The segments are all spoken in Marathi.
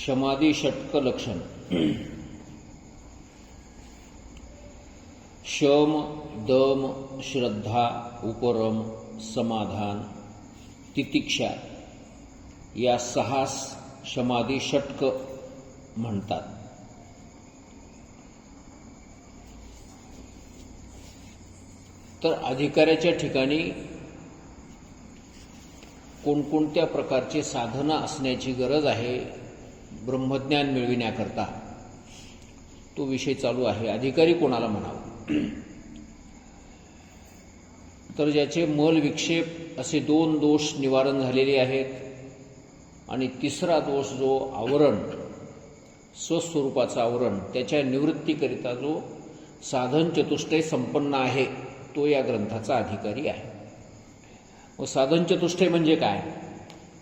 समाधी षटक लक्षण. शम, दम, श्रद्धा, उपरम, समाधान, तितिक्षा या 6 समाधी षटक म्हणतात. तर अधिकाऱ्याच्या ठिकाणी कोणकोणत्या प्रकारचे साधना असण्याची गरज आहे ब्रह्मज्ञान मिळविण्याकरता, तो विषय चालू आहे. अधिकारी कोणाला म्हणावं? तर ज्याचे मल विक्षेप असे 2 दोष निवारण झालेले आहेत आणि तिसरा दोष जो आवरण, स्वस्वरूपाचं आवरण, त्याच्या निवृत्तीकरिता जो साधन चतुष्टय संपन्न आहे, तो या ग्रंथाचा अधिकारी आहे. व साधन चतुष्टय म्हणजे काय?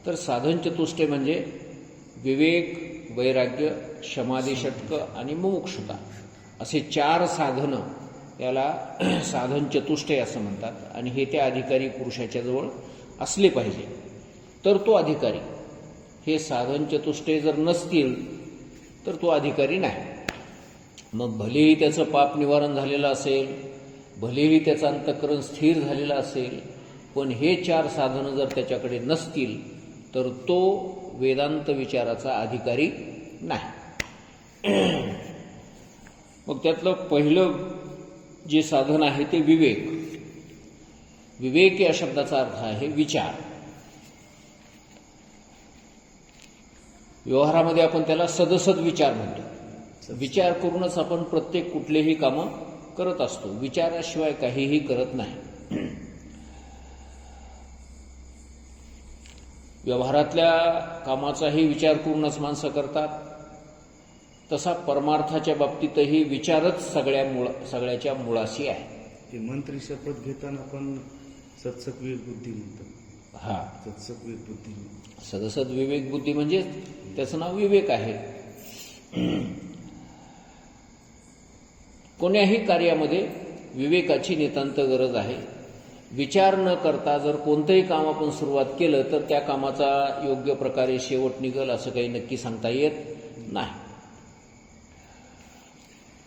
तर साधन चतुष्टय म्हणजे विवेक, वैराग्य, समाधी षटक आणि मुमुक्षुता असे 4 साधनं याला साधन चतुष्टय असं म्हणतात. आणि हे त्या अधिकारी पुरुषाच्या जवळ असले पाहिजे, तर तो अधिकारी. हे साधन चतुष्टय जर नसतील तर तो अधिकारी नाही. मग भलेही त्याचं पाप निवारण झालेलं असेल, भलेही त्याचं अंतःकरण स्थिर झालेलं असेल, पण हे 4 साधनं जर त्याच्याकडे नसतील तर तो वेदांत विचाराचा अधिकारी नाही. मग त्यातलं पहिलं जे साधन आहे ते विवेक. विवेक या शब्दाचा अर्थ आहे विचार. व्यवहारामध्ये आपण त्याला सदसद विचार म्हणतो. विचार करूनच आपण प्रत्येक कुठलेही कामं करत असतो, विचाराशिवाय काहीही करत नाही. व्यवहारातल्या कामाचाही विचार करूनच माणसं करतात. तसा परमार्थाच्या बाबतीतही विचारच सगळ्याच्या मुळाशी आहे. ते मंत्री शपथ घेताना पण सत्सक विवेक बुद्धी म्हणतात. हा, सत्सक विवेक बुद्धी, सदसद विवेक बुद्धी म्हणजे त्याचं नाव विवेक आहे. कोण्याही कार्यामध्ये विवेकाची नितांत गरज आहे. विचार न करता जर कोणतंही काम आपण सुरुवात केलं तर त्या कामाचा योग्य प्रकारे शेवट निघेल असं काही नक्की सांगता येत नाही.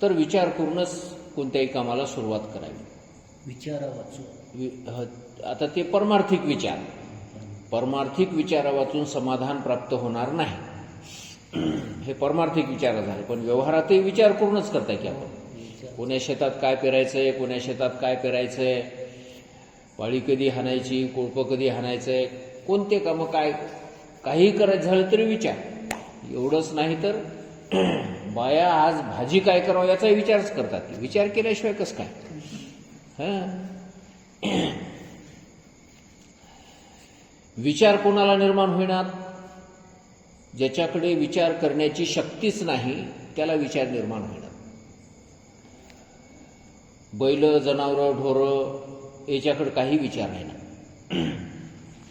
तर विचार करूनच कोणत्याही कामाला सुरुवात करावी. विचारा वाचून आता ते परमार्थिक विचार, परमार्थिक विचारा वाचून समाधान प्राप्त होणार नाही. हे परमार्थिक विचार झाले. पण व्यवहारातही विचार करूनच करताय की आपण कोण्या शेतात काय पेरायचंय, कोण्या शेतात काय पेरायचंय, वाळी कधी हाणायची, कोळपं कधी हाणायचंय, कोणते कामं काय काही करायचं झालं तरी विचार. एवढंच नाही तर बाया आज भाजी काय करावं याचाही विचारच करतात. विचार केल्याशिवाय कसं काय? विचार कोणाला निर्माण होणार? ज्याच्याकडे विचार करण्याची शक्तीच नाही त्याला विचार निर्माण होणार. बैल, जनावरं, ढोरं याच्याकडे काही विचार नाही ना.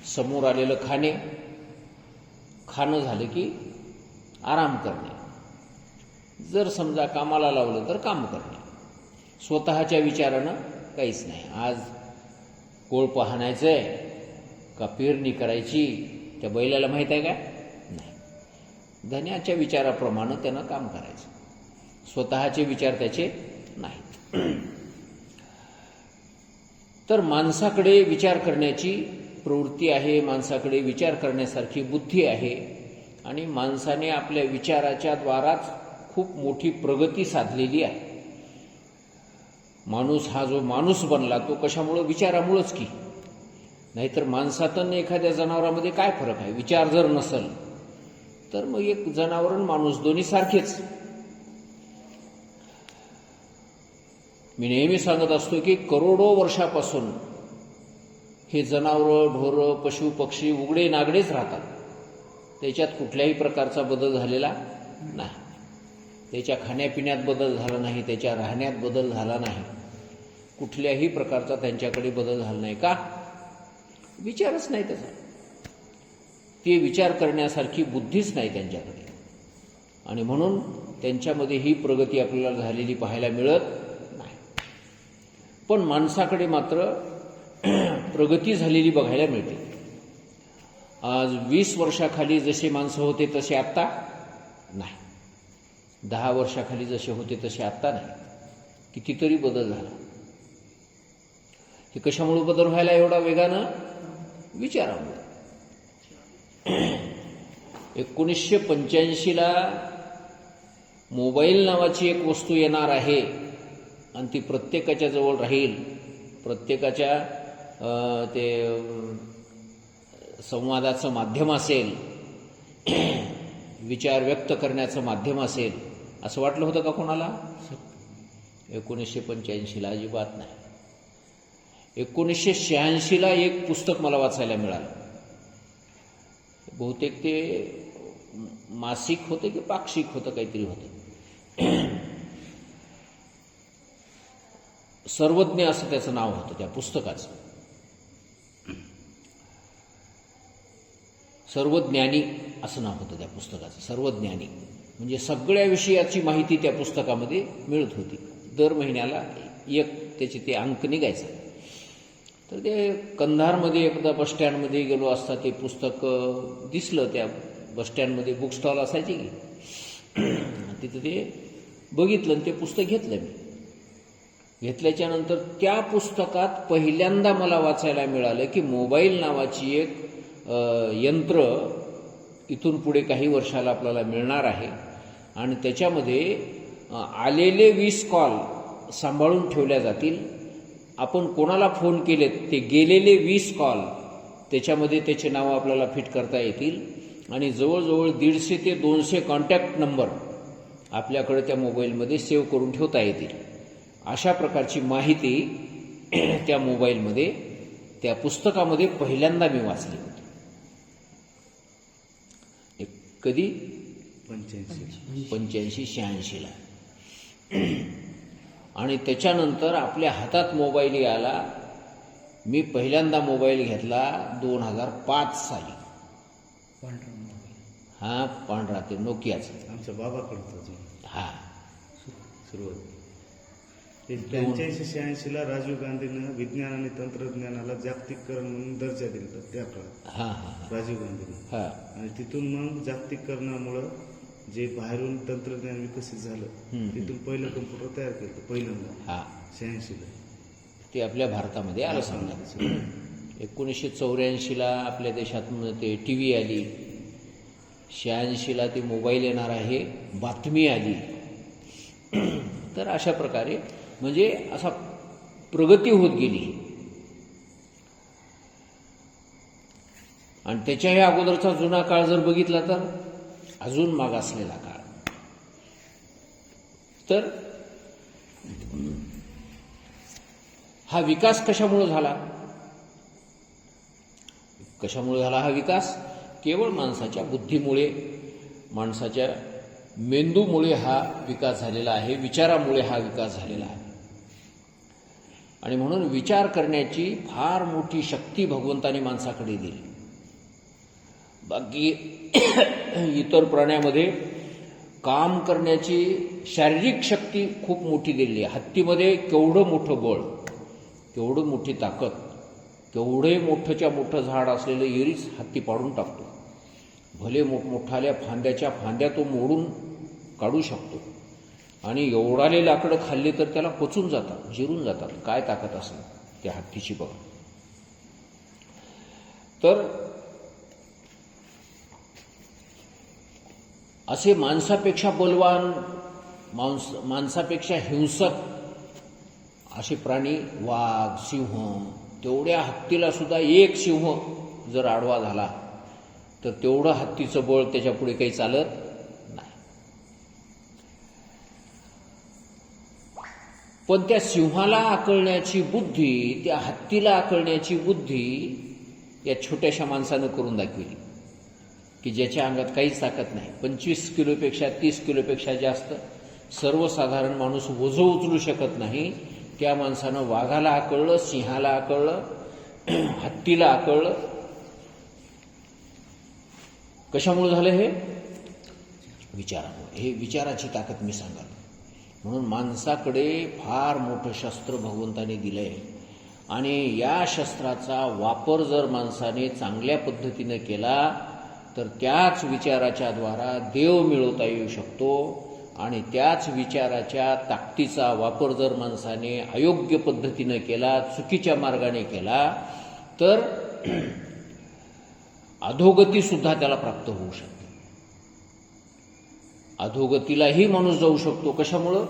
समोर आलेलं खाणं झालं की आराम करणे. जर समजा कामाला लावलं तर काम करणे. स्वतःच्या विचारानं काहीच नाही. आज कोळपं हाणायचंय का पेरणी करायची त्या बैलाला माहीत आहे का? नाही. धन्याच्या विचाराप्रमाणे त्यानं काम करायचं. स्वतःचे विचार त्याचे नाहीत. तर माणसाकडे विचार करण्याची प्रवृत्ती आहे, माणसाकडे विचार करण्यासारखी बुद्धी आहे आणि माणसाने आपल्या विचाराच्या द्वाराच खूप मोठी प्रगती साधलेली आहे. माणूस हा जो माणूस बनला तो कशामुळं? विचारामुळंच की. नाहीतर माणसात आणि एखाद्या जनावरामध्ये काय फरक आहे? विचार जर नसेल तर मग एक जनावर आणि माणूस दोन्ही सारखेच. मी नेहमी सांगत असतो की करोडो वर्षापासून हे जनावरं, ढोरं, पशु, पक्षी उघडे नागडेच राहतात. त्याच्यात कुठल्याही प्रकारचा बदल झालेला नाही. त्याच्या खाण्यापिण्यात बदल झाला नाही, त्याच्या राहण्यात बदल झाला नाही, कुठल्याही प्रकारचा त्यांच्याकडे बदल झाला नाही. का? विचारच नाही त्याचा. ते विचार करण्यासारखी बुद्धीच नाही त्यांच्याकडे. आणि म्हणून त्यांच्यामध्ये ही प्रगती आपल्याला झालेली पाहायला मिळत नाही. पण माणसाकडे मात्र प्रगती झालेली बघायला मिळते. आज 20 वर्षाखाली जसे माणसं होते तसे आत्ता नाही. 10 वर्षाखाली जसे होते तसे आत्ता नाही. कितीतरी बदल झाला. हे कशामुळे बदल व्हायला एवढा वेगानं? विचारामुळे. 1985ला मोबाईल नावाची एक वस्तू येणार आहे आणि ती प्रत्येकाच्या जवळ राहील. प्रत्येकाच्या ते संवादाचं माध्यम असेल, विचार व्यक्त करण्याचं माध्यम असेल, असं वाटलं होतं का कोणाला? 1985ला अजिबात नाही. 1986ला एक पुस्तक मला वाचायला मिळालं. बहुतेक ते मासिक होते की पाक्षिक होतं, काहीतरी होतं. सर्वज्ञ असं त्याचं नाव होतं त्या पुस्तकाचं. सर्वज्ञानी असं नाव होतं त्या पुस्तकाचं. सर्वज्ञानी म्हणजे सगळ्या विषयाची माहिती त्या पुस्तकामध्ये मिळत होती. दर महिन्याला एक त्याचे ते अंक निघायचा. तर ते कंधारमध्ये एकदा बसस्टँडमध्ये गेलो असता ते पुस्तक दिसलं. त्या बसस्टँडमध्ये बुक स्टॉल असायची की, तिथं ते बघितलं आणि ते पुस्तक घेतलं मी. घेतल्याच्यानंतर त्या पुस्तकात पहिल्यांदा मला वाचायला मिळालं की मोबाईल नावाची एक यंत्र इथून पुढे काही वर्षाला आपल्याला मिळणार आहे आणि त्याच्यामध्ये आलेले 20 कॉल सांभाळून ठेवल्या जातील. आपण कोणाला फोन केलेत ते गेलेले 20 कॉल त्याच्यामध्ये त्याचे नावं आपल्याला फिट करता येतील आणि जवळजवळ 150 ते 200 कॉन्टॅक्ट नंबर आपल्याकडे त्या मोबाईलमध्ये सेव्ह करून ठेवता येतील. अशा प्रकारची माहिती त्या मोबाईलमध्ये, त्या पुस्तकामध्ये पहिल्यांदा मी वाचली होती. कधी? 85-86ला. आणि त्याच्यानंतर आपल्या हातात मोबाईल आला. मी पहिल्यांदा मोबाईल घेतला 2005 साली. हा, पांढरा ते नोकियाचा. आमच्या बाबाकडचा. हा, सुरुवात 85-86ला राजीव गांधीनं विज्ञान आणि तंत्रज्ञानाला जागतिकीकरण म्हणून दर्जा दिला त्या काळात. हा हा राजीव गांधीने. हा. आणि तिथून मग जागतिकीकरणामुळं जे बाहेरून तंत्रज्ञान विकसित झालं, तिथून पहिलं कम्प्युटर तयार केलं पहिल्यांदा. हा, 86ला ते आपल्या भारतामध्ये आलं समजा. 1984ला आपल्या देशात ते टी व्ही आली. 86ला ते मोबाईल येणार आहे बातमी आली. तर अशा प्रकारे म्हणजे असा प्रगती होत गेली. आणि त्याच्याही अगोदरचा जुना काळ जर बघितला तर अजून मागासलेला काळ. तर हा विकास कशामुळे झाला? कशामुळे झाला हा विकास? केवळ माणसाच्या बुद्धीमुळे, माणसाच्या मेंदूमुळे हा विकास झालेला आहे. विचारामुळे हा विकास झालेला आहे. आणि म्हणून विचार करण्याची फार मोठी शक्ती भगवंताने माणसाकडे दिली. बाकी इतर प्राण्यामध्ये काम करण्याची शारीरिक शक्ती खूप मोठी दिलेली आहे. हत्तीमध्ये केवढं मोठं बळ, केवढं मोठी ताकद, केवढे मोठंच्या मोठं झाड असलेलं एरीच हत्ती पाडून टाकतो. भले मोठमोठाल्या फांद्याच्या फांद्या तो मोडून काढू शकतो. आणि एवढाले लाकडं खाल्ले तर त्याला पचून जातात, जिरून जातात. काय ताकद असेल त्या हत्तीची बघा. तर असे माणसापेक्षा बलवान, माणसापेक्षा हिंसक असे प्राणी, वाघ, सिंह, तेवढ्या हत्तीला सुद्धा एक सिंह जर आडवा झाला तर तेवढं हत्तीचं बळ त्याच्या पुढे काही चालत नाही. पण त्या सिंहाला आकळण्याची बुद्धी, त्या हत्तीला आकळण्याची बुद्धी या छोट्याशा माणसानं करून दाखवली की ज्याच्या अंगात काहीच ताकद नाही. 25 किलोपेक्षा 30 किलोपेक्षा जास्त सर्वसाधारण माणूस ओझं उचलू शकत नाही. त्या माणसानं वाघाला आकळलं, सिंहाला आकळलं, हत्तीला आकळलं. कशामुळे झालं हे? विचारामुळे. हे विचाराची ताकद मी सांगाल. म्हणून माणसाकडे फार मोठं शस्त्र भगवंताने दिलंय आणि या शस्त्राचा वापर जर माणसाने चांगल्या पद्धतीने केला तर त्याच विचाराच्या द्वारा देव मिळवता येऊ शकतो. आणि त्याच विचाराच्या ताकदीचा वापर जर माणसाने अयोग्य पद्धतीनं केला, चुकीच्या मार्गाने केला, तर अधोगतीसुद्धा त्याला प्राप्त होऊ शकते. अधोगतीलाही माणूस जाऊ शकतो. कशामुळं?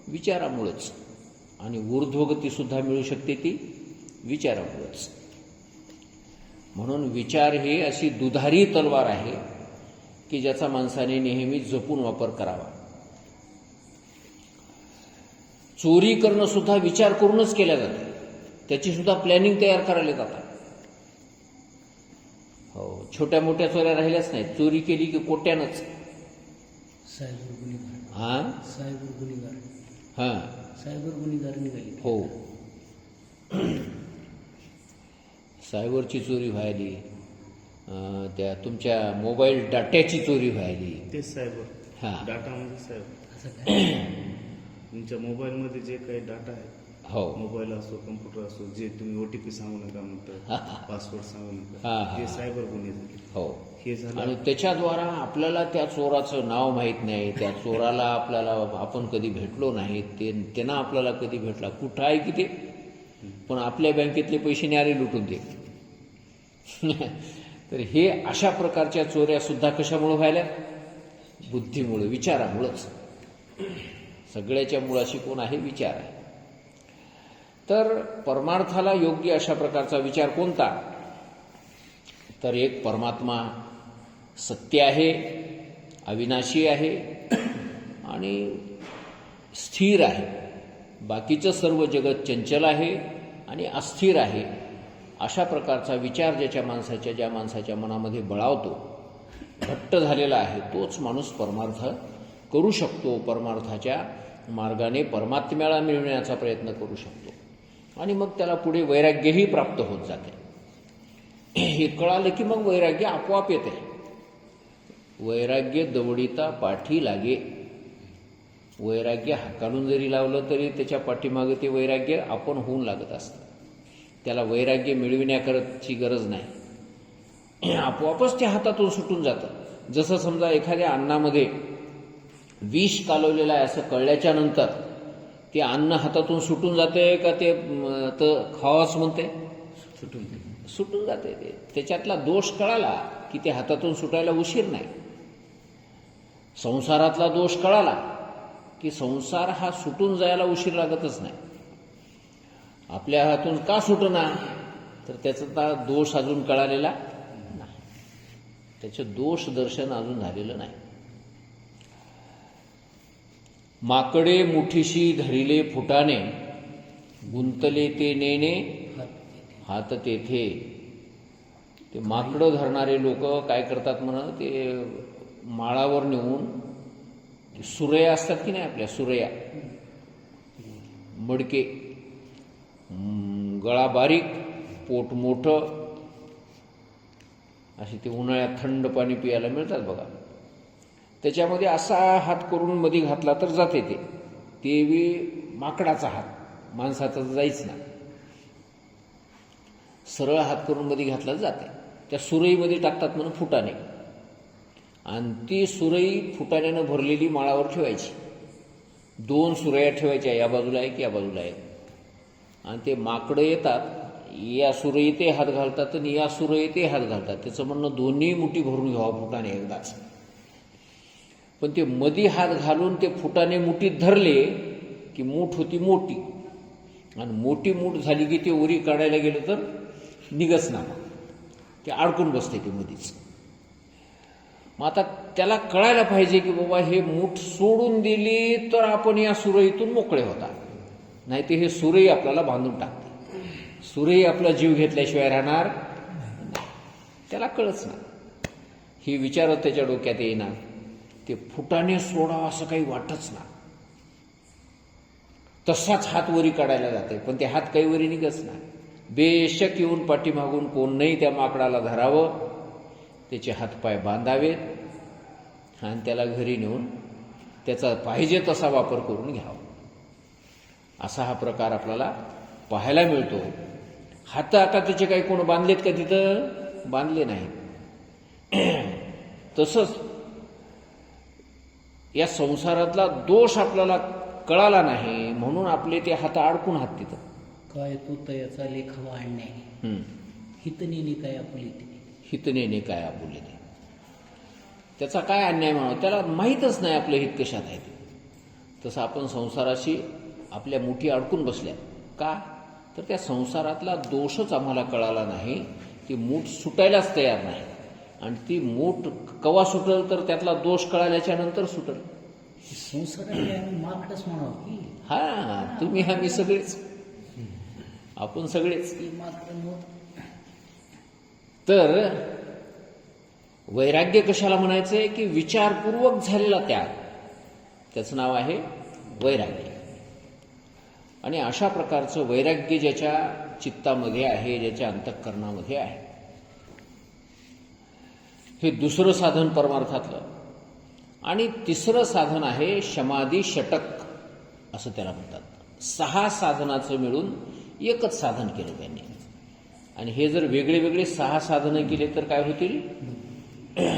विचारामुळेच. आणि ऊर्ध्वगतीसुद्धा मिळू शकते ती विचारामुळेच. म्हणून विचार हे अशी दुधारी तलवार आहे की ज्याचा माणसाने नेहमी जपून वापर करावा. चोरी करणं सुद्धा विचार करूनच केल्या जातं. त्याची सुद्धा प्लॅनिंग तयार करायला जातात. हो, छोट्या मोठ्या चोऱ्या राहिल्याच नाहीत. चोरी केली की कोट्यानंच. सायबर गुन्हेगार. हां सायबर गुन्हेगार. हां सायबर गुन्हेगार निघाली. हो, सायबरची चोरी व्हायली, त्या तुमच्या मोबाईल डाट्याची चोरी व्हायली. ते सायबर हां. डाटा म्हणजे सायबर. असं काय? तुमच्या मोबाईलमध्ये जे काही डाटा आहे, हो मोबाईल असो, कम्प्युटर असो, जे तुम्ही OTP सांगू नका म्हणता, पासवर्ड सांगू नका, हां. ते सायबर गुन्हे झाले. हो. हे झालं. आणि त्याच्याद्वारा आपल्याला त्या चोराचं नाव माहीत नाही, त्या चोराला आपण कधी भेटलो नाही, त्यांना आपल्याला कधी भेटला, कुठं आहे की ते, पण आपल्या बँकेतले पैसे न्यारे लुटून दे. तर हे अशा प्रकारच्या चोऱ्या सुद्धा कशामुळे व्हायल्या? बुद्धीमुळे, विचारामुळंच. सगळ्याच्या मुळाशी कोण आहे? विचार आहे. तर परमार्थाला योग्य अशा प्रकारचा विचार कोणता? तर एक परमात्मा सत्य आहे, अविनाशी आहे आणि स्थिर आहे. बाकीचं सर्व जगत चंचल आहे आणि अस्थिर आहे. अशा प्रकारचा विचार ज्या माणसाच्या मनामध्ये बळावतो, घट्ट झालेला आहे, तोच माणूस परमार्थ करू शकतो. परमार्थाच्या मार्गाने परमात्म्याला मिळवण्याचा प्रयत्न करू शकतो. आणि मग त्याला पुढे वैराग्यही प्राप्त होत जाते. हे कळालं की मग वैराग्य आपोआप येते. वैराग्य दवडिता पाठी लागे. वैराग्य हाकालून जरी लावलं तरी त्याच्या पाठीमागे ते वैराग्य आपण होऊन लागत असतं. त्याला वैराग्य मिळविण्याकरची गरज नाही, आपोआपच ते हातातून सुटून जातं. जसं समजा एखाद्या अन्नामध्ये विष कालवलेलं आहे असं कळल्याच्या नंतर ते अन्न हातातून सुटून जाते का ते तर खावाच म्हणते? सुटून जाते. ते त्याच्यातला दोष कळाला की ते हातातून सुटायला उशीर नाही. संसारातला दोष कळाला की संसार हा सुटून जायला उशीर लागतच नाही. आपल्या हातून का सुटना? तर त्याचा दोष अजून कळालेला नाही, त्याचं दोष दर्शन अजून झालेलं नाही. माकडे मुठीशी धरिले फुटाने, गुंतले ते नेणे हात तेथे. ते माकडं धरणारे लोक काय करतात म्हणा, ते माळावर नेऊन सुरया असतात की नाही आपल्या, सुरया, मडके, गळा बारीक, पोट मोठं, असे ते उन्हाळ्यात थंड पाणी पियायला मिळतात बघा. त्याच्यामध्ये असा हात करून मध्ये घातला तर जाते ते बी माकडाचा हात, माणसाचा तर जाईच ना. सरळ हात करून मध्ये घातला जाते. त्या सुरईमध्ये टाकतात म्हणून फुटाणे, आणि ती सुरई फुटाण्यानं भरलेली माळावर ठेवायची. 2 सुरया ठेवायच्या, या बाजूला एक या बाजूला एक. आणि ते माकडं येतात, या सुरई ते हात घालतात आणि या सुरई ते हात घालतात. त्याचं म्हणणं दोन्ही मुठी भरून घ्यावा फुटाणे एकदाच. पण ते मधी हात घालून ते फुटाणे मुठीत धरले की मूठ होती मोठी, आणि मोठी मूठ झाली की ते उरी काढायला गेलं तर निघच ना, ते अडकून बसते ते मधीच. मग आता त्याला कळायला पाहिजे की बाबा हे मूठ सोडून दिली तर आपण या सुरईतून मोकळे होता, नाही ते हे सुरई आपल्याला बांधून टाकते. सुरई आपला जीव घेतल्याशिवाय राहणार त्याला कळच ना. ही विचारच त्याच्या डोक्यात येईना. ते फुटाने सोडावं असं काही वाटच ना. तसाच हात वरी काढायला जाते, पण ते हात काही वरी निघच ना. बेशक येऊन पाठीमागून कोण नाही त्या माकडाला धरावं, त्याचे हातपाय बांधावेत आणि त्याला घरी नेऊन त्याचा पाहिजे तसा वापर करून घ्यावा. असा हा प्रकार आपल्याला पाहायला मिळतो. हात आता त्याचे काही कोण बांधलेत का? तिथं बांधले नाहीत. तसंच या संसारातला दोष आपल्याला कळाला नाही म्हणून आपले ते हात अडकून हात तिथं. काय तो तयाचा लेखा वाढणे हितनेनी काय आपुलेते. हितनेने काय आपुले ते, त्याचा काय अन्याय म्हणावं, त्याला माहीतच नाही आपलं हित कशात आहे ते. तसं आपण संसाराशी आपल्या मुठी अडकून बसल्या का, तर त्या संसारातला दोषच आम्हाला कळाला नाही. ती मूठ सुटायलाच तयार नाही, आणि ती मूठ कवा सुटल तर त्यातला दोष कळाल्याच्या नंतर सुटल. संसाराने आम्ही माकडच म्हणावं की हा, तुम्ही आम्ही सगळेच, आपण सगळेच. ती माकड. तर वैराग्य कशाला म्हणायचंय की विचारपूर्वक झालेला त्याग, त्याचं नाव आहे वैराग्य. आणि अशा प्रकारचं वैराग्य ज्याच्या चित्तामध्ये आहे, ज्याच्या अंतःकरणामध्ये आहे, हे दुसरं साधन परमार्थातलं. आणि तिसरं साधन आहे शमाधी षटक असं त्याला म्हणतात. 6 साधनाचं मिळून एकच साधन केलं त्यांनी. आणि हे जर वेगळे वेगळे 6 साधनं केले तर काय होतील,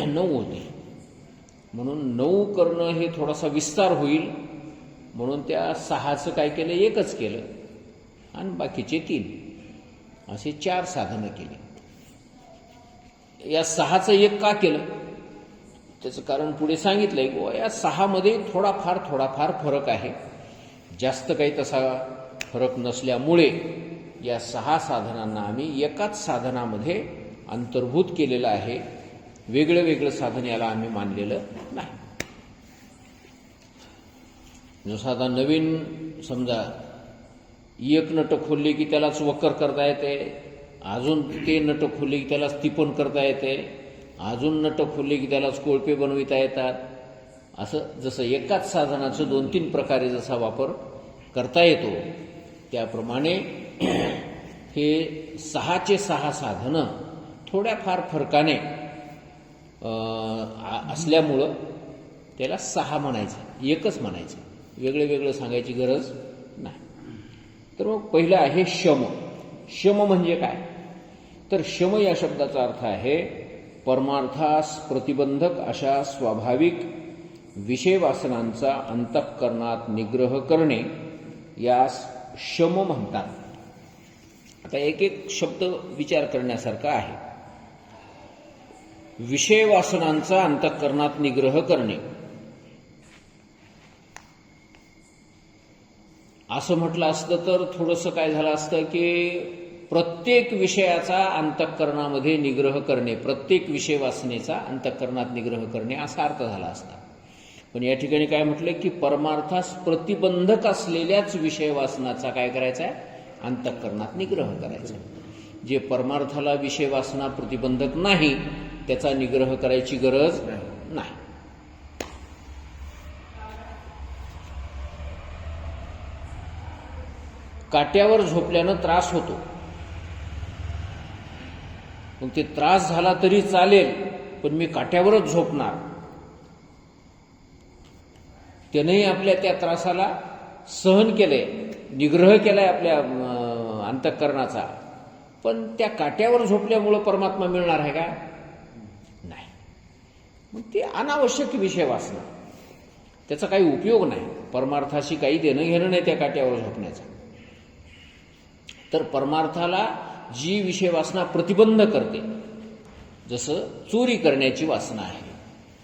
9 होतील. म्हणून 9 करणं हे थोडासा विस्तार होईल, म्हणून त्या 6चं काय केलं, एकच केलं, आणि बाकीचे 3 असे 4 साधनं केले. या 6चं एक का केलं, त्याचं कारण पुढे सांगितलंय की या 6मध्ये थोडाफार फरक आहे. जास्त काही तसा फरक नसल्यामुळे या 6 साधनांना आम्ही एकाच साधनामध्ये अंतर्भूत केलेलं आहे. वेगळं वेगळं साधन याला आम्ही मानलेलं नाही. साधा नवीन समजा एक नट खोलले की त्यालाच वक्कर करता येते, अजून ते नट खोलले की त्यालाच तिपण करता येते, अजून नट खोलले की त्यालाच कोळपे बनविता येतात. असं जसं एकाच साधनाचं 2-3 प्रकारे जसा वापर करता येतो, त्याप्रमाणे हे 6चे 6 साधनं थोड्याफार फरकाने असल्यामुळं त्याला 6 म्हणायचं, एकच म्हणायचं, वेगळं वेगळं सांगायची गरज नाही. तर मग पहिलं आहे शम. शम म्हणजे काय, तर शम या शब्दाचा अर्थ आहे परमार्थास प्रतिबंधक अशा स्वाभाविक विषय वासनांचा अंतःकरणात निग्रह करणे, यास शम म्हणतात. आता एक एक शब्द विचार करण्यासारखा आहे. विषय वासनांचा अंतःकरणात निग्रह करणे असं म्हटलं असतं तर थोडंसं काय झालं असतं की प्रत्येक विषयाचा अंतःकरणामध्ये निग्रह करणे, प्रत्येक विषय वासनेचा अंतःकरणात निग्रह करणे असा अर्थ झाला असता. पण या ठिकाणी काय म्हटलं की परमार्थास प्रतिबंधक असलेल्याच विषय वासनाचा काय करायचा आहे, अंतःकरणात निग्रह करायचा. जे परमार्थाला विषय वासना प्रतिबंधक नाही त्याचा निग्रह करायची गरज नाही. काट्यावर झोपल्यानं त्रास होतो, मग ते त्रास झाला तरी चालेल पण मी काट्यावरच झोपणार, त्यानेही आपल्या त्या त्रासाला सहन केलंय, निग्रह केलाय आपल्या अंतःकरणाचा. पण त्या काट्यावर झोपल्यामुळं परमात्मा मिळणार आहे का, नाही. मग ते अनावश्यक विषय वासना, त्याचा काही उपयोग नाही, परमार्थाशी काही देणं घेणं नाही त्या काट्यावर झोपण्याचं. तर परमार्थाला जी विषय वासना प्रतिबंध करते, जसं चोरी करण्याची वासना आहे,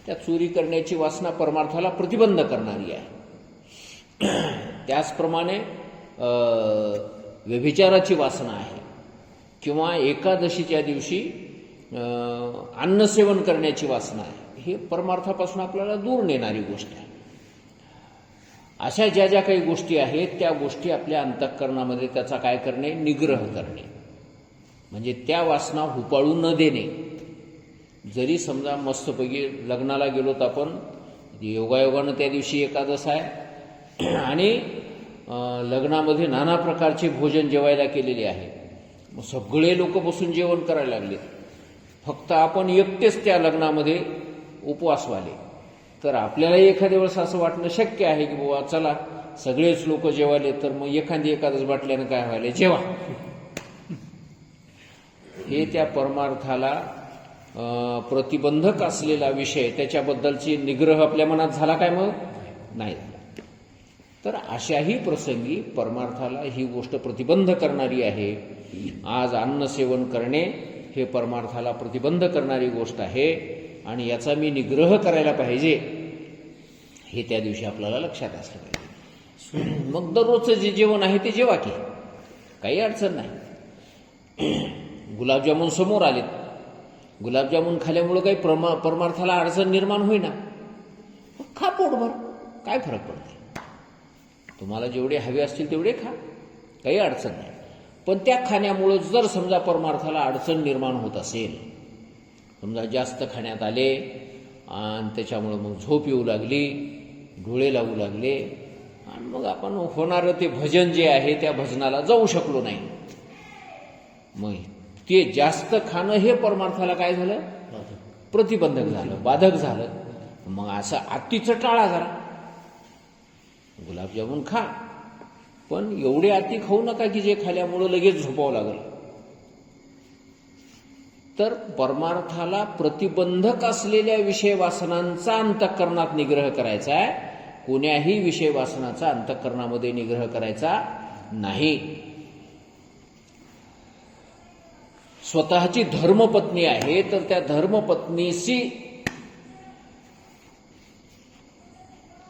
त्या चोरी करण्याची वासना परमार्थाला प्रतिबंध करणारी आहे. त्याचप्रमाणे व्यभिचाराची वासना आहे, किंवा एकादशीच्या दिवशी अन्नसेवन करण्याची वासना आहे, हे परमार्थापासून आपल्याला दूर नेणारी गोष्ट आहे. अशा ज्या ज्या काही गोष्टी आहेत त्या गोष्टी आपल्या अंतःकरणामध्ये त्याचा काय करणे, निग्रह करणे, म्हणजे त्या वासना हुपाळू न देणे. जरी समजा मस्तपैकी लग्नाला गेलो तर आपण योगायोगानं त्या दिवशी एकादश आहे आणि लग्नामध्ये नाना प्रकारचे भोजन जेवायला केलेले आहे, मग सगळे लोक बसून जेवण करायला लागले, फक्त आपण एकटेच त्या लग्नामध्ये उपवासवाले, तर आपल्यालाही एखाद्या वेळेस असं वाटणं शक्य आहे की बाबा चला सगळेच लोक जेवायले तर मग एखादी एकादश बाटल्यानं काय व्हायला, जेवा. हे त्या परमार्थाला प्रतिबंधक असलेला विषय त्याच्याबद्दलची निग्रह आपल्या मनात झाला काय मग नाही झाला. तर अशाही प्रसंगी परमार्थाला ही गोष्ट प्रतिबंध करणारी आहे. आज अन्न सेवन करणे हे परमार्थाला प्रतिबंध करणारी गोष्ट आहे आणि याचा मी निग्रह करायला पाहिजे हे त्या दिवशी आपल्याला लक्षात असलं पाहिजे. मग दररोजचं जे जेवण आहे ते जेवा की, काही अडचण नाही. गुलाबजामुन समोर आलेत, गुलाबजामुन खाल्यामुळं काही परमार्थाला अडचण निर्माण होईना, खा पोटभर, काय फरक पडते. तुम्हाला जेवढे हवे असतील तेवढे खा, काही अडचण नाही. पण त्या खाण्यामुळं जर समजा परमार्थाला अडचण निर्माण होत असेल, समजा जास्त खाण्यात आले आणि त्याच्यामुळं मग झोप येऊ लागली, डोळे लागू लागले आणि मग आपण होणारं ते भजन जे आहे त्या भजनाला जाऊ शकलो नाही, मग ते जास्त खाणं हे परमार्थाला काय झालं, प्रतिबंधक झालं, बाधक झालं. मग असं अतीचं टाळा जरा. गुलाबजामुन खा, पण एवढे अति खाऊ नका की जे खाल्यामुळं लगेच झोपावं लागल. तर परमार्थाला प्रतिबंधक असलेल्या विषय वासनांचा अंतःकरणात निग्रह करायचा आहे, कोण्याही विषय वासनाचा अंतःकरणामध्ये निग्रह करायचा नाही. स्वतःची धर्मपत्नी आहे तर त्या धर्मपत्नीशी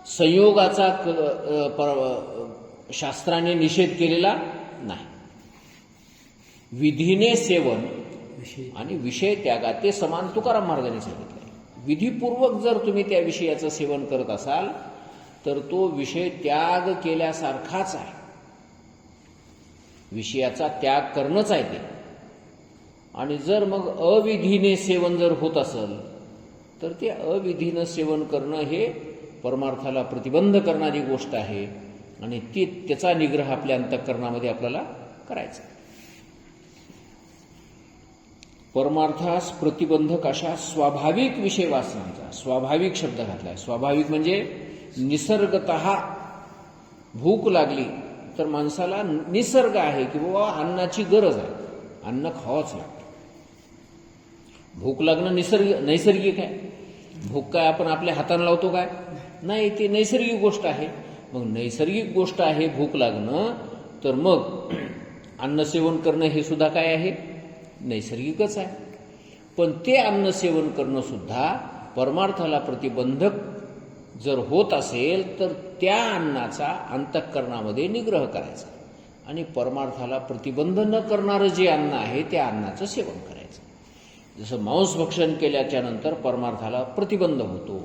संयोगाचा शास्त्राने निषेध केलेला नाही. विधीने सेवन आणि विषय त्यागात ते समान तुकाराम महाराजांनी सांगितलं. विधीपूर्वक जर तुम्ही त्या विषयाचं सेवन करत असाल तर तो विषय त्याग केल्यासारखाच आहे, विषयाचा त्याग करणंच आहे ते. आणि जर मग अविधीने सेवन जर होत असेल तर ते अविधीनं सेवन करणं हे परमार्थाला प्रतिबंध करणारी गोष्ट आहे आणि त्याचा निग्रह आपल्या अंतःकरणामध्ये आपल्याला करायचा. परमार्थास प्रतिबंधक अशा स्वाभाविक विषय वासनांचा, स्वाभाविक शब्द घातलाय. स्वाभाविक म्हणजे निसर्गतः भूक लागली तर माणसाला निसर्ग आहे की बाबा अन्नाची गरज आहे, अन्न खावंच लागतं. भूक लागणं नैसर्गिक आहे. भूक काय आपण आपल्या हाताने लावतो काय, नाही, ते नैसर्गिक गोष्ट आहे. मग नैसर्गिक गोष्ट आहे भूक लागणं, तर मग अन्न सेवन करणं हे सुद्धा काय आहे, नैसर्गिकच आहे. पण ते अन्न सेवन करणं सुद्धा परमार्थाला प्रतिबंधक जर होत असेल तर त्या अन्नाचा अंतःकरणामध्ये निग्रह करायचा आणि परमार्थाला प्रतिबंध न करणारं जे अन्न आहे त्या अन्नाचं सेवन करायचं. जसं मांस भक्षण केल्याच्या नंतर परमार्थाला प्रतिबंध होतो,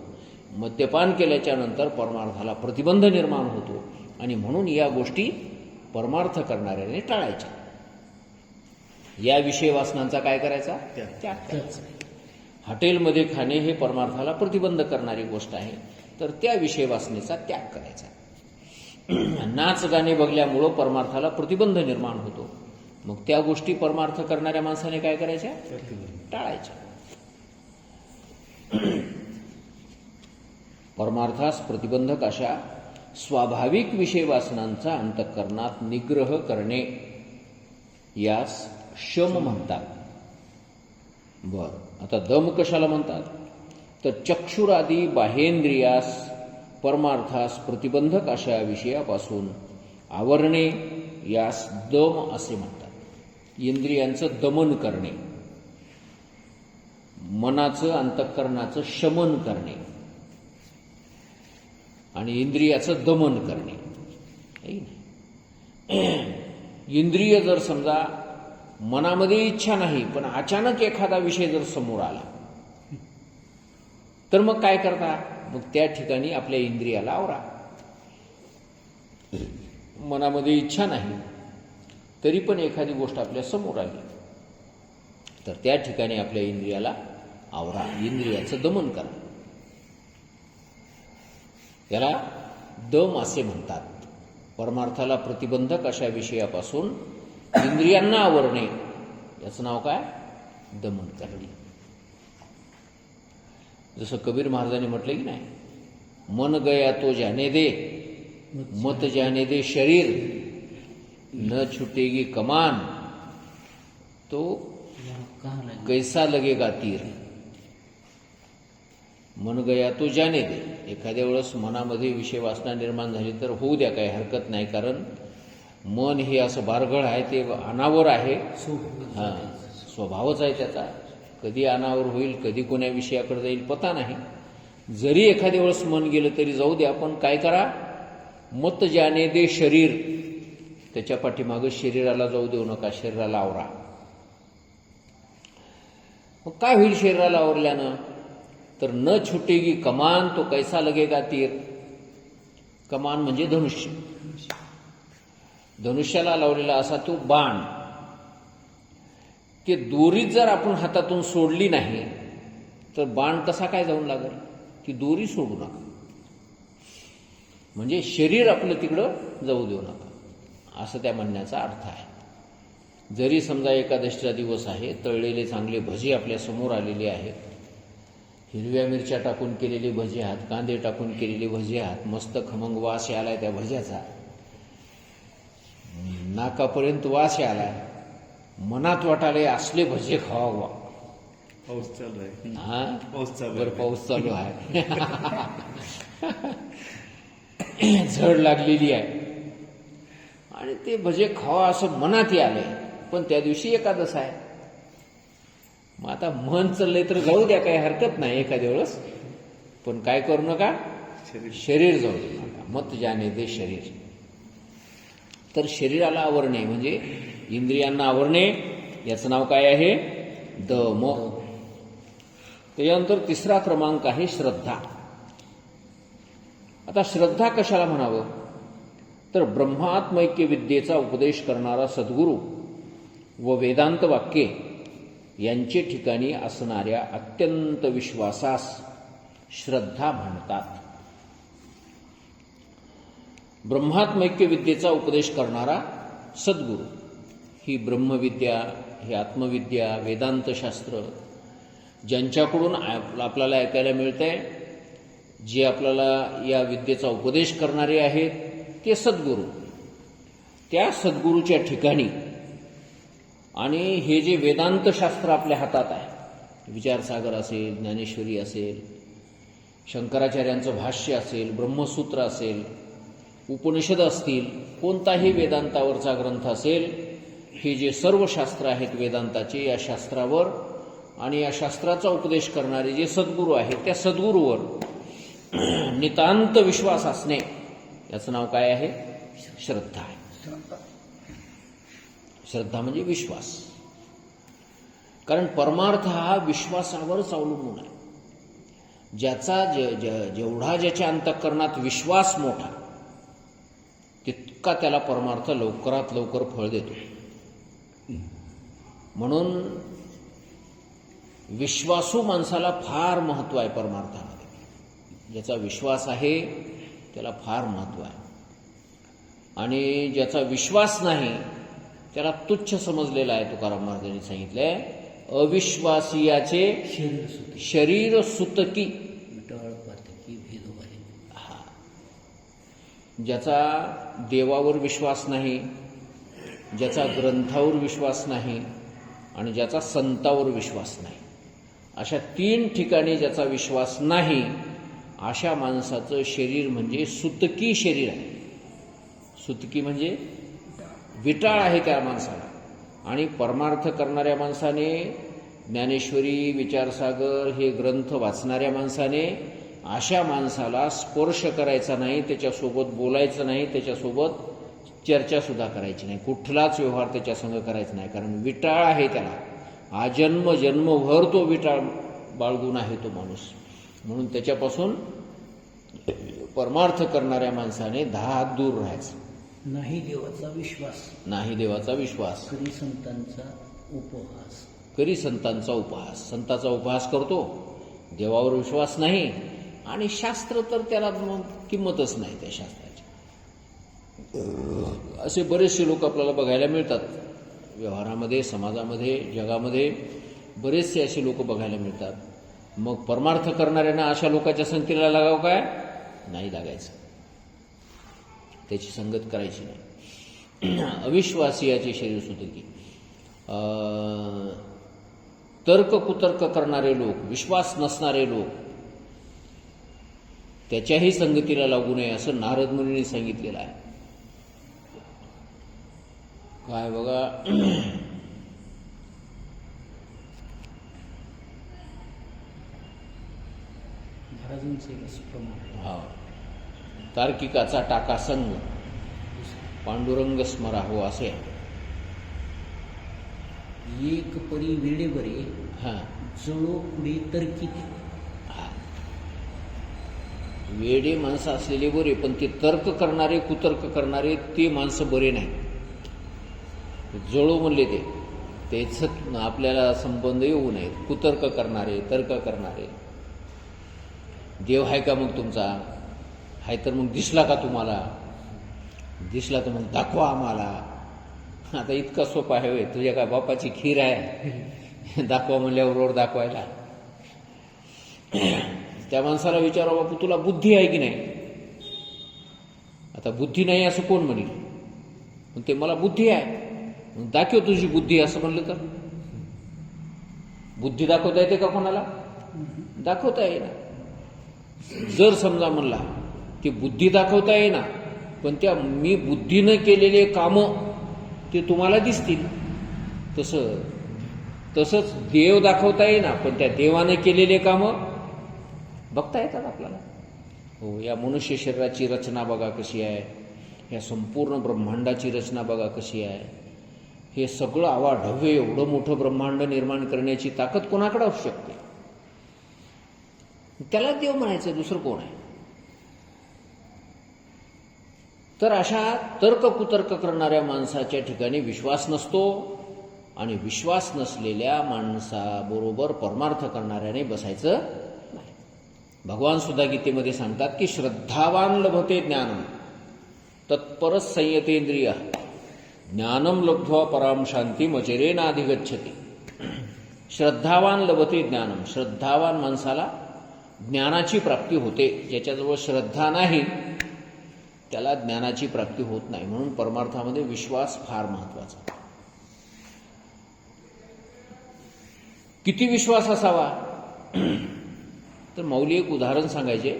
मद्यपान केल्याच्या नंतर परमार्थाला प्रतिबंध निर्माण होतो आणि म्हणून या गोष्टी परमार्थ करणाऱ्याने टाळायच्या. या विषय वासनांचा काय करायचा, त्याग करायचा. हॉटेलमध्ये खाणे हे परमार्थाला प्रतिबंध करणारी गोष्ट आहे, तर त्या विषय वासनेचा त्याग करायचा. नाच गाणे बघल्यामुळं परमार्थाला प्रतिबंध निर्माण होतो, मग त्या गोष्टी परमार्थ करणाऱ्या माणसाने काय करायच्या, टाळायच्या. परमार्थास प्रतिबंधक अशा स्वाभाविक विषय वासनांचा अंतःकरणात निग्रह करणे यास शम म्हणतात. बर, आता दम कशाला म्हणतात, तर चक्षुरादी बाहेंद्रियास परमार्थास प्रतिबंधक अशा विषयापासून आवरणे यास दम असे म्हणतात. इंद्रियांचं दमन करणे, मनाचं अंतःकरणाचं शमन करणे आणि इंद्रियाचं दमन करणे. इंद्रिय जर समजा मनामध्ये इच्छा नाही पण अचानक एखादा विषय जर समोर आला तर मग काय करता, मग त्या ठिकाणी आपल्या इंद्रियाला आवरा. मनामध्ये इच्छा नाही तरी पण एखादी गोष्ट आपल्या समोर आली तर त्या ठिकाणी आपल्या इंद्रियाला आवरा, इंद्रियाचं दमन करा. याला दम असे म्हणतात. परमार्थाला प्रतिबंधक अशा विषयापासून इंद्रियांना आवरणे याचं नाव काय, दमन करणे. जसं कबीर महाराजांनी म्हटलं की नाही, मन गया तो जाने दे, मत जाने दे शरीर, न छुटेगी कमान तो कैसा लगेगा तीर. मन गया तो जाने दे. एखाद्या वेळेस मनामध्ये विषय वासना निर्माण झाली तर होऊ द्या, काही हरकत नाही. कारण मन हे असं बारगळ आहे, ते अनावर आहे. हां, स्वभावच आहे त्याचा. कधी अनावर होईल, कधी कोण्या विषयाकडे जाईल पता नाही. जरी एखाद्या वेळेस मन गेलं तरी जाऊ द्या, पण काय करा, मत जाने दे शरीर. त्याच्या पाठीमागं शरीराला जाऊ देऊ नका, शरीराला आवरा. मग काय होईल शरीराला आवरल्यानं? तर न छुटेगी कमान तो कैसा लगेगा तीर. कमान म्हणजे धनुष्य. धनुष्याला लावलेला असा तो बाण, की दोरी जर आपण हातातून सोडली नाही तर बाण कसा काय जाऊन लागेल? की दोरी सोडू नका, म्हणजे शरीर आपलं तिकडं जाऊ देऊ नका, असं त्या म्हणण्याचा अर्थ आहे. जरी समजा एकादशीचा दिवस आहे, तळलेले चांगले भजी आपल्या समोर आलेले आहेत, हिरव्या मिरच्या टाकून केलेली भजी आहात, कांदे टाकून केलेली भजी आहात, मस्त खमंग वास आलाय त्या भज्याचा, नाकापर्यंत वास आलाय, मनात वाटाले असले भजे खावा. पाऊस चालू आहे. हा, पाऊस चालू बरं, आहे. पाऊस चालू आहे. झड लागलेली आहे आणि ते भजे खावा असं मनात आले. पण त्या दिवशी एकादश आहे. मग आता मन चाललंय तर जाऊ द्या, काही हरकत नाही एखाद्या वेळेस, पण काय करू नका, शरीर जाऊ देऊ नका. मत जाने दे शरीर. तर शरीराला आवरणे म्हणजे इंद्रियांना आवरणे, याचं नाव काय आहे? दम. त्याच्यानंतर तिसरा क्रमांक आहे श्रद्धा. आता श्रद्धा कशाला म्हणावं? तर ब्रह्मात्मैक्य विद्येचा उपदेश करणारा सद्गुरू व वेदांत वाक्ये यांचे ठिकाणी असणाऱ्या अत्यंत विश्वासास श्रद्धा म्हणतात. ब्रह्मात्मैक्य विद्येचा उपदेश करणारा सद्गुरू, ही ब्रह्मविद्या, ही आत्मविद्या, वेदांतशास्त्र ज्यांच्याकडून आपल्याला ऐकायला मिळतंय, जे आपल्याला या विद्येचा उपदेश करणारे आहेत ते सद्गुरू. त्या सद्गुरूच्या ठिकाणी आणि हे जे वेदांतशास्त्र आपल्या हातात आहे, विचारसागर असेल, ज्ञानेश्वरी असेल, शंकराचार्यांचं भाष्य असेल, ब्रह्मसूत्र असेल, उपनिषद असतील, कोणताही वेदांतावरचा ग्रंथ असेल, हे जे सर्व शास्त्र आहेत वेदांताचे, या शास्त्रावर आणि या शास्त्राचा उपदेश करणारे जे सद्गुरू आहेत, त्या सद्गुरूवर नितांत विश्वास असणे, याचं नाव काय आहे? श्रद्धा आहे. श्रद्धा म्हणजे विश्वास. कारण परमार्थ हा विश्वासावरच अवलंबून आहे. ज्याचा जेवढा ज्याच्या अंतःकरणात विश्वास मोठा, तितका त्याला परमार्थ लवकरात लवकर फळ देतो. म्हणून विश्वासू माणसाला फार महत्व आहे परमार्थामध्ये. ज्याचा विश्वास आहे त्याला फार महत्व आहे, आणि ज्याचा विश्वास नाही त्याला तुच्छ समजलेला आहे. तुकाराम महाराजांनी सांगितलंय, अविश्वासियाचे शरीर सुतकी. हा, ज्याचा देवावर विश्वास नाही, ज्याचा ग्रंथावर विश्वास नाही आणि ज्याचा संतावर विश्वास नाही, अशा तीन ठिकाणी ज्याचा विश्वास नाही, अशा माणसाचं शरीर म्हणजे सुतकी शरीर आहे. सुतकी म्हणजे विटाळ आहे त्या माणसाला. आणि परमार्थ करणाऱ्या माणसाने, ज्ञानेश्वरी, विचारसागर हे ग्रंथ वाचणाऱ्या माणसाने अशा माणसाला स्पर्श करायचा नाही, त्याच्यासोबत बोलायचं नाही, त्याच्यासोबत चर्चासुद्धा करायची नाही, कुठलाच व्यवहार त्याच्यासंग करायचा नाही. कारण विटाळ आहे त्याला. आजन्म जन्मभर तो विटाळ बाळगून आहे तो माणूस. म्हणून त्याच्यापासून परमार्थ करणाऱ्या माणसाने 10 हात दूर राहायचं. नाही देवाचा विश्वास, नाही देवाचा विश्वास, करी संतांचा उपहास. करी संतांचा उपहास. संतांचा उपहास करतो, देवावर विश्वास नाही, आणि शास्त्र तर त्याला किंमतच नाही त्या शास्त्राची. असे बरेचसे लोक आपल्याला बघायला मिळतात व्यवहारामध्ये, समाजामध्ये, जगामध्ये बरेचसे असे लोक बघायला मिळतात. मग परमार्थ करणाऱ्यांना अशा लोकांच्या संगतीला लागावं काय? नाही लागायचं, त्याची संगत करायची नाही. अविश्वासियाचे शरीर सुतकी. तर्क कुतर्क करणारे लोक, विश्वास नसणारे लोक, त्याच्याही संगतीला लागू नये असं नारद मुनींनी सांगितलेलं आहे. काय बघा, महाराजांचे रसप्रमाण हा तार्किकाचा टाका संग पांडुरंग स्मराहो असे. एक परी वेडे बरे हां जळो पुढे तर्कित. वेडे माणसं असलेले बरे, पण ते तर्क करणारे कुतर्क करणारे ते माणसं बरे नाही. जळो म्हणले तेच आपल्याला संबंध येऊ नयेत. कुतर्क करणारे, तर्क करणारे. देव आहे का मग तुमचा? आहे तर मग दिसला का तुम्हाला? दिसला तर मग दाखवा आम्हाला. आता इतका सोपा आहे होय? तुझ्या काय बापाची खीर आहे दाखवा म्हणल्यावर रोड दाखवायला? त्या माणसाला विचारा, बापू तुला बुद्धी आहे की नाही? आता बुद्धी नाही असं कोण म्हणेल? मग ते मला बुद्धी आहे. मग दाखव तुझी बुद्धी असं म्हणलं तर बुद्धी दाखवता येते का कोणाला? दाखवता येईना. जर समजा म्हणला की बुद्धी दाखवता येईना, पण त्या मी बुद्धीनं केलेले कामं ते तुम्हाला दिसतील, तसंच देव दाखवता येईना, पण त्या देवानं केलेले कामं बघता येतात आपल्याला. हो, या मनुष्य शरीराची रचना बघा कशी आहे, या संपूर्ण ब्रह्मांडाची रचना बघा कशी आहे. हे सगळं आवाढव्य एवढं मोठं ब्रह्मांड निर्माण करण्याची ताकद कोणाकडे असू शकते? त्याला देव म्हणायचं, दुसरं कोण आहे? तर अशा तर्क कुतर्क करणाऱ्या माणसाच्या ठिकाणी विश्वास नसतो, आणि विश्वास नसलेल्या माणसाबरोबर परमार्थ करणाऱ्याने बसायचं नाही. भगवान सुद्धा गीतेमध्ये सांगतात की श्रद्धावान लभते ज्ञानम तत्परस संयतेंद्रिय ज्ञानम लब्ध्वा पराम शांतीम अचिरेणाधिगच्छति. श्रद्धावान लभते ज्ञानम. श्रद्धावान माणसाला ज्ञानाची प्राप्ती होते. ज्याच्याजवळ श्रद्धा नाही त्याला ज्ञानाची प्राप्ती होत नाही. म्हणून परमार्थामध्ये विश्वास फार महत्वाचा. किती विश्वास असावा? तर मौली एक उदाहरण सांगायचे.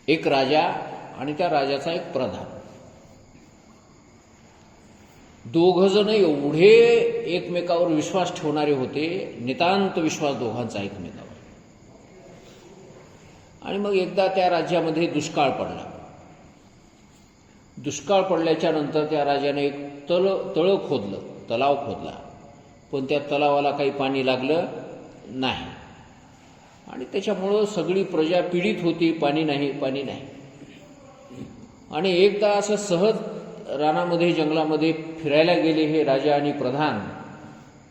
एक राजा आणि त्या राजाचा एक प्रधान, दोघ जण एवढे एकमेकावर विश्वास ठेवणारे होते, नितांत विश्वास दोघांचा एकमेकावर. आणि मग एकदा त्या राज्यामध्ये दुष्काळ पडला. दुष्काळ पडल्याच्या नंतर त्या राजाने एक तलाव खोदला, पण त्या तलावाला काही पाणी लागलं नाही. आणि त्याच्यामुळं सगळी प्रजा पीडित होती. पाणी नाही. आणि एकदा असं सहज रानामध्ये जंगलामध्ये फिरायला गेले हे राजा आणि प्रधान.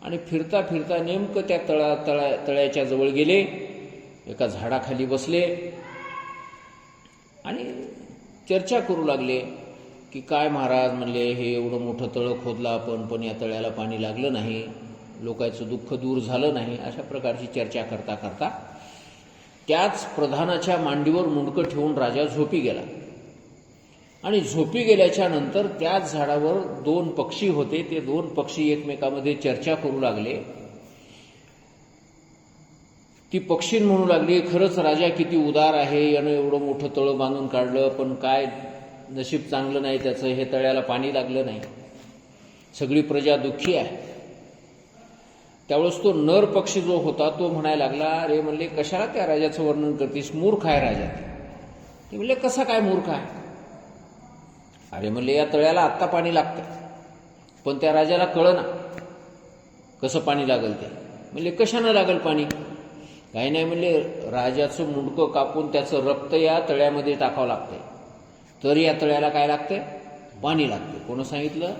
आणि फिरता फिरता नेमकं त्या तळ्याच्या जवळ गेले. एका झाडाखाली बसले आणि चर्चा करू लागले की काय महाराज म्हणले, हे एवढं मोठं तळं खोदलं आपण, पण या तळ्याला पाणी लागलं नाही, लोकांचं दुःख दूर झालं नाही. अशा प्रकारची चर्चा करता करता त्याच प्रधानाच्या मांडीवर मुंडकं ठेवून राजा झोपी गेला. आणि झोपी गेल्याच्या नंतर त्याच झाडावर दोन पक्षी होते. ते दोन पक्षी एकमेकामध्ये चर्चा करू लागले. ती पक्षी म्हणू लागली, खरंच राजा किती उदार आहे, यानं एवढं मोठं तळं बांधून काढलं, पण काय नशीब चांगलं नाही त्याचं, हे तळ्याला पाणी लागलं नाही, सगळी प्रजा दुःखी आहे. त्यावेळेस तो नर पक्षी जो होता तो म्हणायला लागला, अरे म्हणले कशाला त्या राजाचं वर्णन करतीस, मूर्ख आहे राजा. ते म्हणले कसा काय मूर्ख आहे? अरे म्हणले या तळ्याला आत्ता पाणी लागतं, पण त्या राजाला कळना कसं पाणी लागल ते. म्हणले कशानं लागल पाणी? काही नाही म्हणले, राजाचं मुंडकं कापून त्याचं रक्त या तळ्यामध्ये टाकावं लागतंय, तर या तळ्याला काय लागतंय? पाणी लागतं. कोण सांगितलं?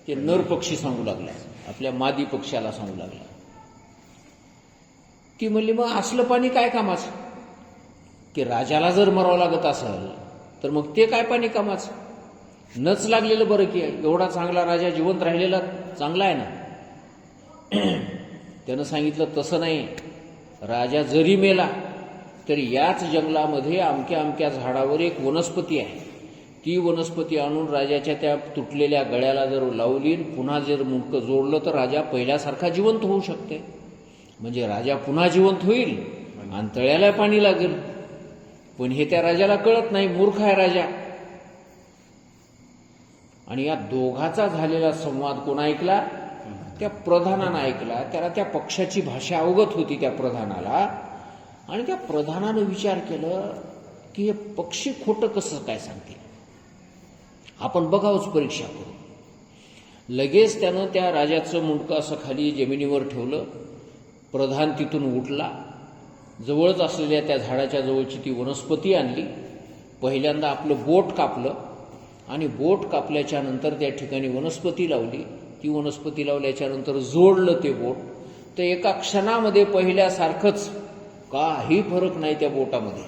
ते नर पक्षी सांगू लागला, आपल्या मादी पक्षाला सांगू लागला. ती म्हणली मग असलं पाणी काय कामाचं? की राजाला जर मरावं लागत असेल तर मग ते काय पाणी कामाचं? नच लागलेलं बरं की एवढा चांगला राजा जिवंत राहिलेला चांगला आहे ना. त्यानं सांगितलं तसं नाही, राजा जरी मेला तरी याच जंगलामध्ये अमक्या अमक्या झाडावर एक वनस्पती आहे, ती वनस्पती आणून राजाच्या त्या तुटलेल्या गळ्याला जर लावली, पुन्हा जर मुंडकं जोडलं तर राजा पहिल्यासारखा जिवंत होऊ शकते. म्हणजे राजा पुन्हा जिवंत होईल आणि तळ्याला पाणी लागेल. पण हे त्या राजाला कळत नाही, मूर्ख आहे राजा. आणि या दोघाचा झालेला संवाद कोण ऐकला? त्या प्रधानानं ऐकला. त्याला त्या पक्षाची भाषा अवगत होती त्या प्रधानाला. आणि त्या प्रधानानं विचार केलं की हे पक्षी खोटं कसं काय सांगतील, आपण बघावंच, परीक्षा करू. लगेच त्यानं त्या राजाचं मुंडकं असं खाली जमिनीवर ठेवलं. प्रधान तिथून उठला, जवळच असलेल्या त्या झाडाच्या जवळची ती वनस्पती आणली. पहिल्यांदा आपलं बोट कापलं आणि बोट कापल्याच्या नंतर त्या ठिकाणी वनस्पती लावली. ती वनस्पती लावल्याच्या नंतर जोडलं ते बोट. तर एका क्षणामध्ये पहिल्यासारखंच, काही फरक नाही त्या बोटामध्ये.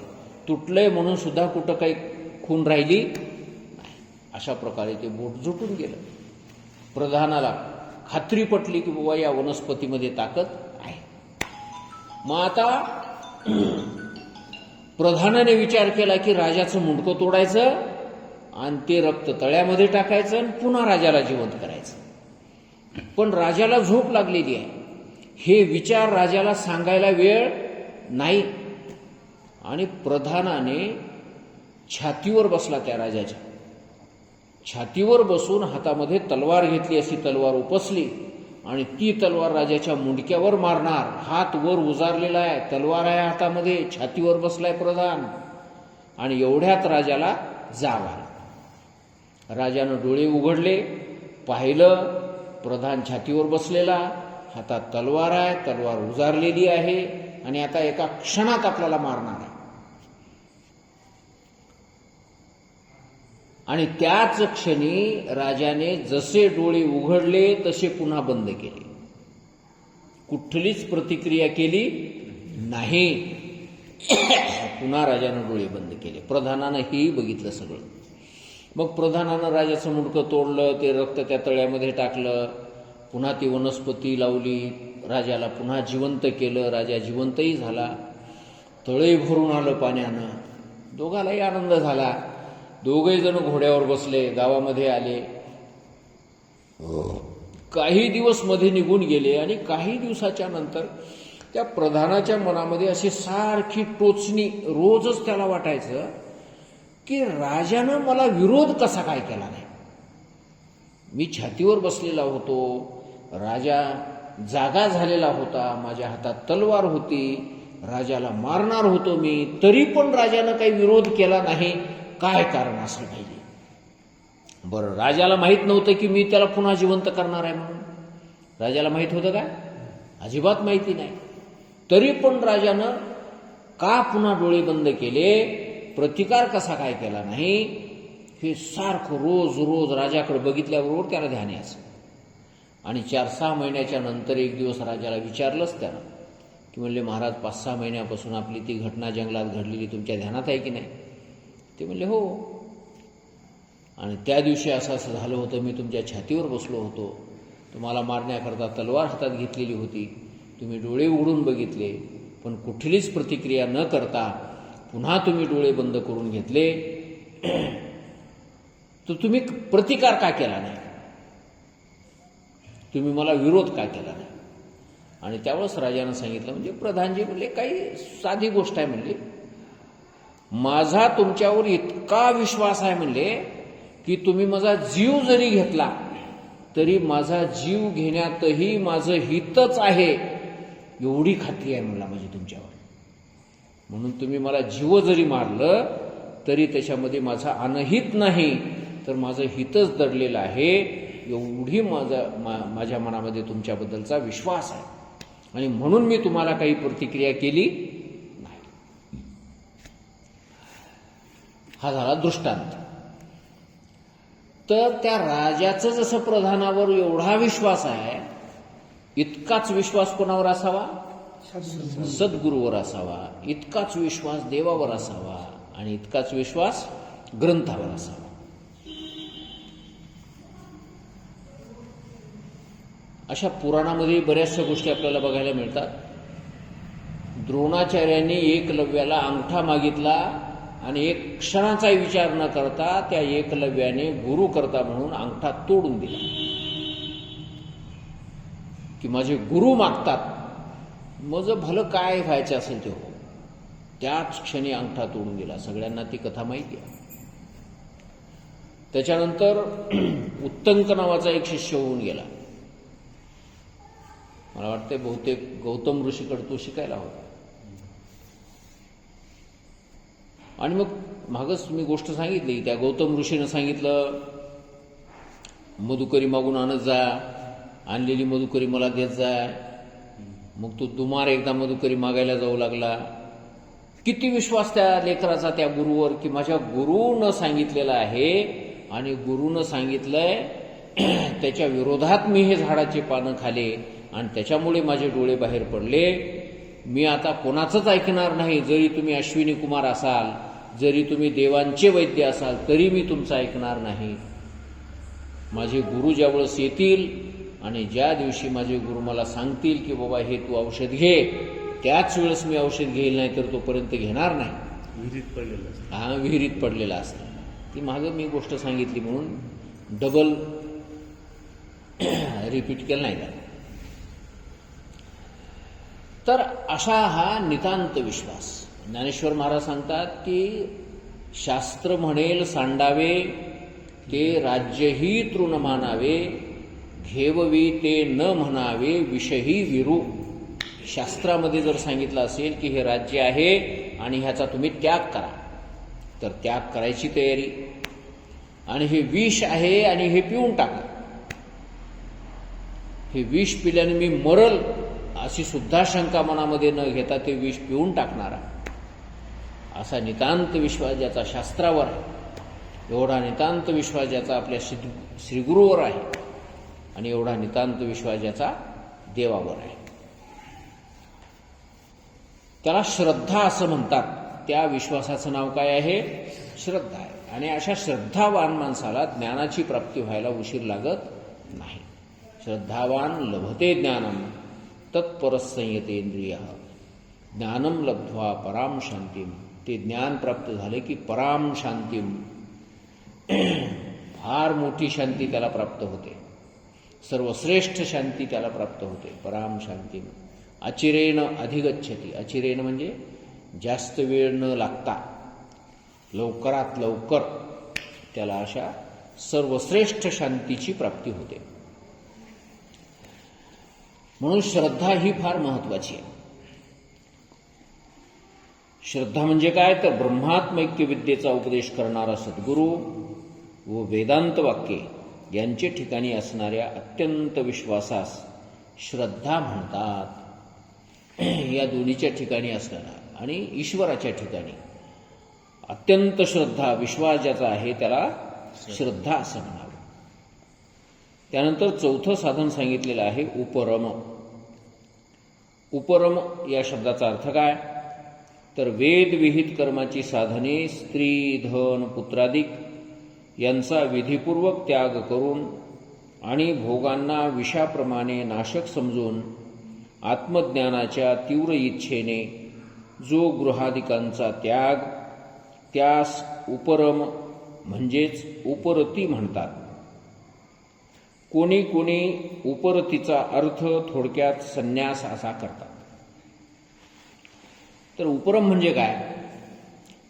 तुटलंय म्हणून सुद्धा कुठं काही खून राहिली नाही. अशा प्रकारे ते बोट जुटून गेलं. प्रधानाला खात्री पटली की बाबा या वनस्पतीमध्ये ताकद आहे. मग आता प्रधानाने विचार केला की राजाचं मुंडकं तोडायचं आणि ते रक्त तळ्यामध्ये टाकायचं आणि पुन्हा राजाला जिवंत करायचं. पण राजाला झोप लागलेली आहे. हे विचार राजाला सांगायला वेळ नाही. आणि प्रधानाने छातीवर बसला, त्या राजाच्या छातीवर बसून हातामध्ये तलवार घेतली. अशी तलवार उपसली आणि ती तलवार राजाच्या मुंडक्यावर मारणार. हात वर उजारलेला आहे, तलवार आहे हातामध्ये, छातीवर बसलाय प्रधान. आणि एवढ्यात राजाला जाग आला. राजानं डोळे उघडले, पाहिलं प्रधान छातीवर बसलेला, हातात तलवार आहे, तलवार उजारलेली आहे आणि आता एका क्षणात आपल्याला मारणार आहे. आणि त्याच क्षणी राजाने जसे डोळे उघडले तसे पुन्हा बंद केले. कुठलीच प्रतिक्रिया केली नाही. पुन्हा राजानं डोळे बंद केले. प्रधानानं हेही बघितलं सगळं. मग प्रधानानं राजाचं मुंडकं तोडलं, ते रक्त त्या तळ्यामध्ये टाकलं, पुन्हा ती वनस्पती लावली, राजाला पुन्हा जिवंत केलं. राजा जिवंतही झाला, तळही भरून आलं पाण्यानं. दोघालाही आनंद झाला. दोघही जण घोड्यावर बसले, गावामध्ये आले. काही दिवस मध्ये निघून गेले आणि काही दिवसाच्या नंतर त्या प्रधानाच्या मनामध्ये अशी सारखी टोचणी, रोजच त्याला वाटायचं की राजानं मला विरोध कसा काय केला नाही. मी छातीवर बसलेला होतो, राजा जागा झालेला होता, माझ्या हातात तलवार होती, राजाला मारणार होतो मी, तरी पण राजानं काही विरोध केला नाही. काय कारण असलं पाहिजे? बरं, राजाला माहीत नव्हतं की मी त्याला पुन्हा जिवंत करणार आहे म्हणून? राजाला माहीत होतं का? अजिबात माहिती नाही. तरी पण राजानं का पुन्हा डोळे बंद केले, प्रतिकार कसा काय केला नाही, हे सारखं रोज रोज राजाकडे बघितल्याबरोबर त्याला ध्यान यायचं. आणि 4-6 महिन्याच्या नंतर एक दिवस राजाला विचारलंच त्यानं की म्हणले, महाराज 5-6 महिन्यापासून आपली ती घटना जंगलात घडलेली तुमच्या ध्यानात आहे की नाही? ते म्हणले हो. आणि त्या दिवशी असं असं झालं होतं, मी तुमच्या छातीवर बसलो होतो, तुम्हाला मारण्याकरता तलवार हातात घेतलेली होती, तुम्ही डोळे उघडून बघितले पण कुठलीच प्रतिक्रिया न करता पुन्हा तुम्ही डोळे बंद करून घेतले, तर तुम्ही प्रतिकार का केला नाही, तुम्ही मला विरोध का केला नाही? आणि त्यावेळेस राजानं सांगितलं, म्हणजे प्रधानजी म्हणले, काही साधी गोष्ट आहे म्हणले, माझा तुमच्यावर इतका विश्वास आहे म्हणले की तुम्ही माझा जीव जरी घेतला तरी माझा जीव घेण्यातही माझं हितच आहे, एवढी खात्री आहे म्हणला माझी तुमच्यावर. म्हणून तुम्ही मला जीव जरी मारलं तरी त्याच्यामध्ये माझा अनहित नाही, तर माझं हितच दडलेलं आहे, एवढी माझ्या मनामध्ये तुमच्याबद्दलचा विश्वास आहे. आणि म्हणून मी तुम्हाला काही प्रतिक्रिया केली नाही. हा झाला दृष्टांत. तर त्या राजाचं जसं प्रधानावर एवढा विश्वास आहे, इतकाच विश्वास कोणावर असावा? सद्गुरूवर असावा. इतकाच विश्वास देवावर असावा आणि इतकाच विश्वास ग्रंथावर असावा. अशा पुराणामध्ये बऱ्याचशा गोष्टी आपल्याला बघायला मिळतात. द्रोणाचार्यांनी एकलव्याला अंगठा मागितला आणि एक क्षणाचाही विचार न करता त्या एकलव्याने गुरु करता म्हणून अंगठा तोडून दिला. की माझे गुरु मागतात, माझं भलं काय व्हायचं असेल ते हो. त्याच क्षणी अंगठा तोडून गेला. सगळ्यांना ती कथा माहिती आहे. त्याच्यानंतर उत्तंक नावाचा एक शिष्य होऊन गेला. मला वाटते बहुतेक गौतम ऋषीकडे तो शिकायला होता. आणि मग मागच मी गोष्ट सांगितली, त्या गौतम ऋषीनं सांगितलं मधुकरी मागून आणत जा, आणलेली मधुकरी मला देत जाय. मग तो दुमार एकदा मधुकरी मागायला जाऊ लागला. किती विश्वास त्या लेकराचा त्या गुरुवर, की माझ्या गुरुनं सांगितलेलं आहे आणि गुरुनं सांगितलंय त्याच्या विरोधात मी हे झाडाचे पानं खाले आणि त्याच्यामुळे माझे डोळे बाहेर पडले. मी आता कोणाचंच ऐकणार नाही. जरी तुम्ही अश्विनी कुमार असाल, जरी तुम्ही देवांचे वैद्य असाल, तरी मी तुमचं ऐकणार नाही. माझे गुरु ज्यावेळेस येतील आणि ज्या दिवशी माझे गुरु मला सांगतील की बाबा हे तू औषध घे, त्याच वेळेस मी औषध घेईल, नाही तर तोपर्यंत घेणार नाही. विहिरीत पडलेलं असतं. हा, विहिरीत पडलेला असतं. ती मागं मी गोष्ट सांगितली म्हणून डबल रिपीट केलं नाही का. तर असा हा नितांत विश्वास. ज्ञानेश्वर महाराज सांगतात की शास्त्र म्हणेल सांडावे, ते राज्यही तृण मानावे, घेववी ते न म्हणावे, विषही विरू. शास्त्रामध्ये जर सांगितलं असेल की हे राज्य आहे आणि ह्याचा तुम्ही त्याग करा, तर त्याग करायची तयारी. आणि हे विष आहे आणि हे पिऊन टाका, हे विष पिल्याने मी मरल अशी सुद्धा शंका मनामध्ये न घेता ते विष पिऊन टाकणारा असा नितांत विश्वास ज्याचा शास्त्रावर आहे, एवढा नितांत विश्वास ज्याचा आपल्या श्रीगुरूवर आहे, आणि एवढा नितांत विश्वास ज्याचा देवावर आहे, त्याला श्रद्धा असं म्हणतात. त्या विश्वासाचं नाव काय आहे? श्रद्धा आहे. आणि अशा श्रद्धावान माणसाला ज्ञानाची प्राप्ती व्हायला उशीर लागत नाही. श्रद्धावान लभते ज्ञानम तत्परसंयतेंद्रिय, ज्ञानम लब्ध्वा पराम शांतीम. ते ज्ञान प्राप्त झाले की पराम शांतीम, फार मोठी शांती त्याला प्राप्त होते, सर्वश्रेष्ठ शांती त्याला प्राप्त होते. पराम शांतीम अचिरेण अधिगच्छति. अचिरेण म्हणजे जास्त वेळ न लागता, लवकरात लवकर त्याला अशा सर्वश्रेष्ठ शांतीची प्राप्ती होते. म्हणून श्रद्धा ही फार महत्वाची आहे. श्रद्धा म्हणजे काय? तर ब्रह्मात्मैक्य विद्येचा उपदेश करणारा सद्गुरू व वेदांत वाक्ये यांचे ठिकाणी असणाऱ्या अत्यंत विश्वासास श्रद्धा म्हणतात. या दोन्हीच्या ठिकाणी असणारा आणि ईश्वराच्या ठिकाणी अत्यंत श्रद्धा, विश्वास ज्याचा आहे त्याला श्रद्धा असं म्हणावं. त्यानंतर चौथं साधन सांगितलेलं आहे उपरम. उपरम या शब्दाचा अर्थ काय? तर वेदविहित कर्माची साधने स्त्री, धन, पुत्रादिक यांचा विधिपूर्वक त्याग करून आणि भोगांना विषाप्रमाणे नाशक समजून आत्मज्ञानाच्या तीव्र इच्छेने जो गृहादिकांचा त्याग, त्यास उपरम म्हणजेच उपरती म्हणतात. कोणी कोणी उपरतीचा अर्थ थोडक्यात संन्यास असा करतात. तर उपरम म्हणजे काय?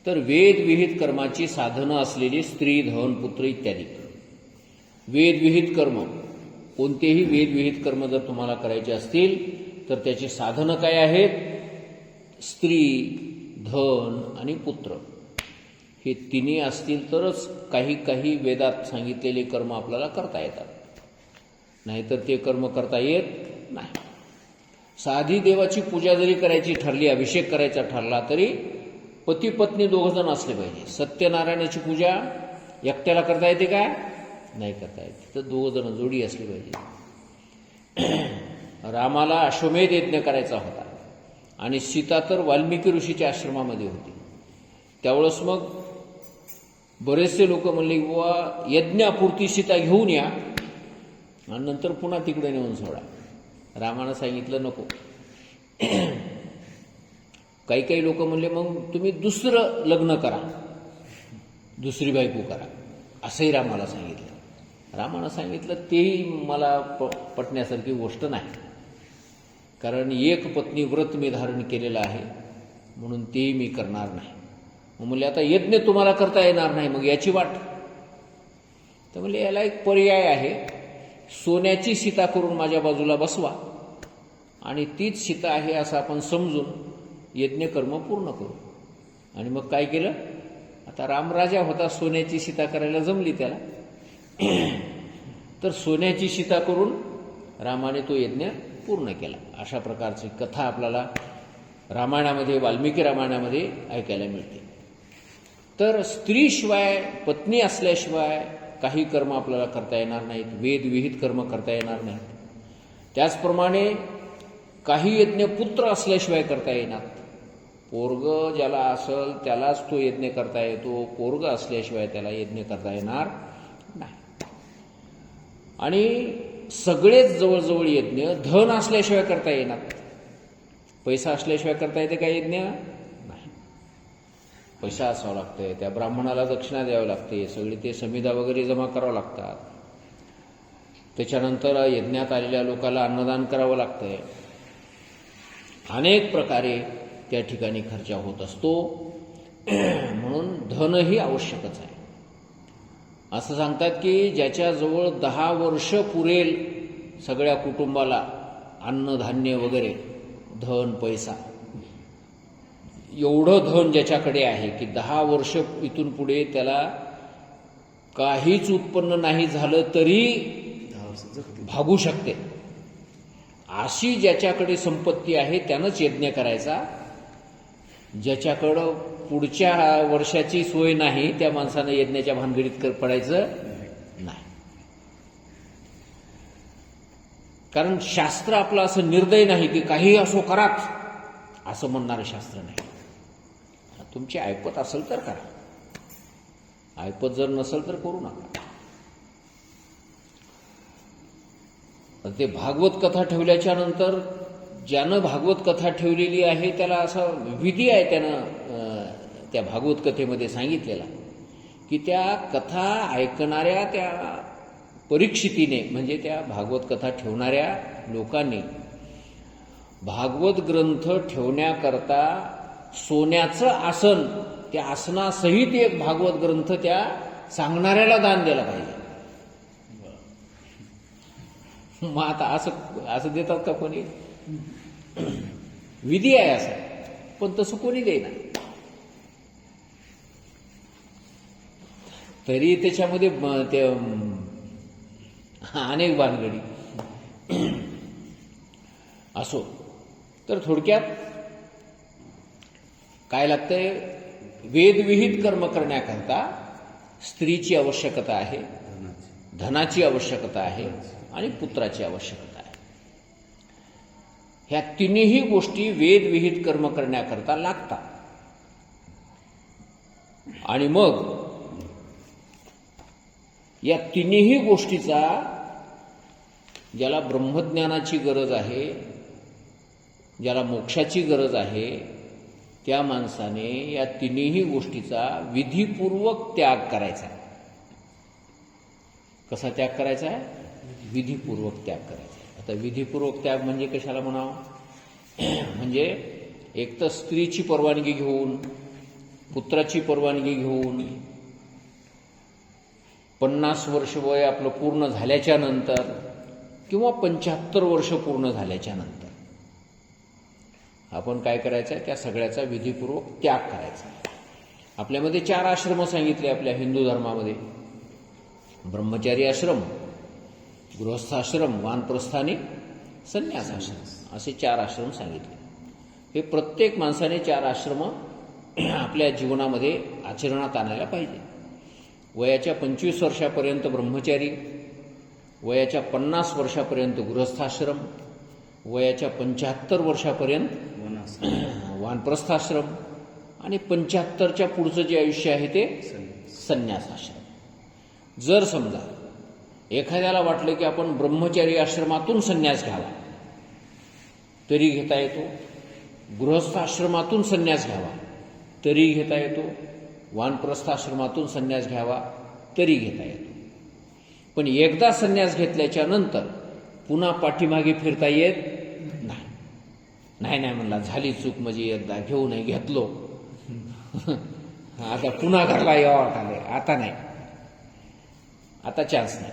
तर वेदविहित कर्माची साधनं असलेली स्त्री, धन, पुत्र इत्यादी. वेदविहित कर्म, कोणतेही वेदविहित कर्म जर तुम्हाला करायचे असतील तर त्याची साधनं काय आहेत? स्त्री, धन आणि पुत्र, हे तिन्ही असतील तरच काही काही वेदात सांगितलेले कर्म आपल्याला करता येतात, नाहीतर ते कर्म करता येत नाही. साधी देवाची पूजा जरी करायची ठरली, अभिषेक करायचा ठरला, तरी पती पत्नी दोघं जण असले पाहिजे. सत्यनारायणाची पूजा एकट्याला करता येते काय? नाही करता येते, तर दोघं जण जोडी असली पाहिजे. रामाला अश्वमेध यज्ञ करायचा होता आणि सीता तर वाल्मिकी ऋषीच्या आश्रमामध्ये होती. त्यावेळेस मग बरेचसे लोक म्हणले की बुवा यज्ञापुरती सीता घेऊन या आणि नंतर पुन्हा तिकडे नेऊन सोडा. रामानं सांगितलं नको. काही काही लोक म्हणले मग तुम्ही दुसरं लग्न करा, दुसरी बायको करा, असंही रामाला सांगितलं. रामानं सांगितलं तेही मला पटण्यासारखी गोष्ट नाही, कारण एक पत्नी व्रत मी धारण केलेलं आहे, म्हणून तेही मी करणार नाही. मग म्हणले आता यज्ञ तुम्हाला करता येणार नाही, मग याची वाट. तर म्हणले याला एक पर्याय आहे, सोन्याची सीता करून माझ्या बाजूला बसवा आणि तीच सीता आहे असं आपण समजून यज्ञकर्म पूर्ण करू. आणि मग काय केलं, आता रामराजा होता, सोन्याची सीता करायला जमली त्याला. तर सोन्याची सीता करून रामाने तो यज्ञ पूर्ण केला. अशा प्रकारची कथा आपल्याला रामायणामध्ये, वाल्मिकी रामायणामध्ये ऐकायला मिळते. तर स्त्रीशिवाय, पत्नी असल्याशिवाय काही कर्म आपल्याला करता येणार नाहीत, वेदविहित कर्म करता येणार नाहीत. त्याचप्रमाणे काही यज्ञ पुत्र असल्याशिवाय करता येणार. पोरग ज्याला असेल त्यालाच तो यज्ञ करता येतो, पोरग असल्याशिवाय त्याला यज्ञ करता येणार नाही. आणि सगळेच जवळजवळ यज्ञ धन असल्याशिवाय करता येणार. पैसा असल्याशिवाय करता येते का यज्ञ? नाही. पैसा असावा लागतंय, त्या ब्राह्मणाला दक्षिणा द्यावी लागते, सगळी ते समिधा वगैरे जमा करावं लागतात. त्याच्यानंतर यज्ञात आलेल्या लोकांना अन्नदान करावं लागतंय. अनेक प्रकारे त्या ठिकाणी खर्च होत असतो. म्हणून धनही आवश्यकच आहे. असं सांगतात की ज्याच्याजवळ 10 वर्ष पुरेल सगळ्या कुटुंबाला अन्नधान्य वगैरे, धन पैसा, एवढं धन ज्याच्याकडे आहे की 10 वर्ष इथून पुढे त्याला काहीच उत्पन्न नाही झालं तरी 10 वर्ष जगते. भागू शकते, अशी ज्याच्याकडे संपत्ती आहे त्यानंच यज्ञ करायचा. ज्याच्याकडं पुढच्या वर्षाची सोय नाही त्या माणसानं यज्ञाच्या भानगडीत पडायचं नाही. कारण शास्त्र आपलं असं निर्दय नाही की काही असो कराच असं म्हणणारं शास्त्र नाही. तुमची ऐपत असेल तर करा, ऐपत जर नसेल तर करू नका. ते भागवत कथा ठेवल्याच्या नंतर ज्यानं भागवत कथा ठेवलेली आहे त्याला असा विधी आहे, त्यानं त्या भागवत कथेमध्ये सांगितलेला की त्या कथा ऐकणाऱ्या त्या परीक्षितीने, म्हणजे त्या भागवत कथा ठेवणाऱ्या लोकांनी भागवत ग्रंथ ठेवण्याकरता सोन्याचं आसन, त्या आसनासहित एक भागवत ग्रंथ त्या सांगणाऱ्याला दान द्यायला पाहिजे. मग आता असं देतात का कोणी? विधी आहे असा, पण तसं कोणी देईना. तरी त्याच्यामध्ये ते अनेक भानगडी असो. तर थोडक्यात काय लागतंय, वेदविहित कर्म करण्याकरता स्त्रीची आवश्यकता आहे, धनाची आवश्यकता आहे आणि पुत्राची आवश्यकता आहे. ह्या तिन्ही गोष्टी वेदविहित कर्म करण्याकरता लागतात. आणि मग या तिन्ही गोष्टीचा ज्याला ब्रह्मज्ञानाची गरज आहे, ज्याला मोक्षाची गरज आहे, त्या माणसाने या तिन्ही गोष्टीचा विधीपूर्वक त्याग करायचा. कसा त्याग करायचा आहे? विधीपूर्वक त्याग करायचा. आता विधीपूर्वक त्याग म्हणजे कशाला म्हणावं? म्हणजे एक तर स्त्रीची परवानगी घेऊन, पुत्राची परवानगी घेऊन, 50 वर्ष वय आपलं पूर्ण झाल्याच्या नंतर किंवा 75 वर्ष पूर्ण झाल्याच्या नंतर आपण काय करायचं आहे, त्या सगळ्याचा विधीपूर्वक त्याग करायचा. आपल्यामध्ये 4 आश्रम सांगितले आपल्या हिंदू धर्मामध्ये: ब्रह्मचारी आश्रम, गृहस्थाश्रम, वानप्रस्थ आणि संन्यासाश्रम, असे 4 आश्रम सांगितले. हे प्रत्येक माणसाने 4 आश्रम आपल्या जीवनामध्ये आचरणात आणायला पाहिजे. वयाच्या 25 वर्षापर्यंत ब्रह्मचारी, वयाच्या 50 वर्षापर्यंत गृहस्थाश्रम, वयाच्या 75 वर्षापर्यंत वानप्रस्थाश्रम आणि 75च्या पुढचं जे आयुष्य आहे ते संन्यासाश्रम. जर समजा एखाद्याला वाटलं की आपण ब्रह्मचारी आश्रमातून संन्यास घ्यावा तरी घेता येतो, गृहस्थाश्रमातून संन्यास घ्यावा तरी घेता येतो, वानप्रस्थाश्रमातून संन्यास घ्यावा तरी घेता येतो. पण एकदा संन्यास घेतल्याच्या नंतर पुन्हा पाठीमागे फिरता येत नाही. नाही नाही म्हणला, झाली चूक म्हणजे एकदा घेऊ नाही घेतलो. आता पुन्हा घरला यावं वाटाले, आता नाही, आता चान्स नाही.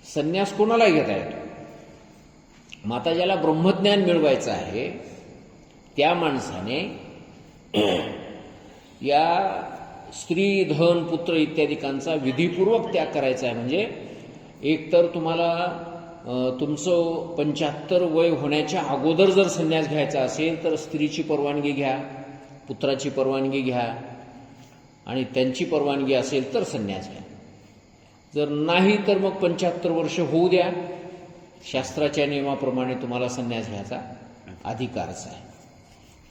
संन्यास कोणाला घेता येतो? मग आता ज्याला ब्रह्मज्ञान मिळवायचं आहे त्या माणसाने या स्त्री, धन, पुत्र इत्यादिकांचा विधीपूर्वक त्याग करायचा आहे. म्हणजे एकतर तुम्हाला तुमचं 75 वय होण्याच्या अगोदर जर संन्यास घ्यायचा असेल तर स्त्रीची परवानगी घ्या, पुत्राची परवानगी घ्या, आणि त्यांची परवानगी असेल तर संन्यास घ्या. जर नाही तर मग 75 वर्ष होऊ द्या, शास्त्राच्या नियमाप्रमाणे तुम्हाला संन्यास घ्यायचा अधिकारच आहे.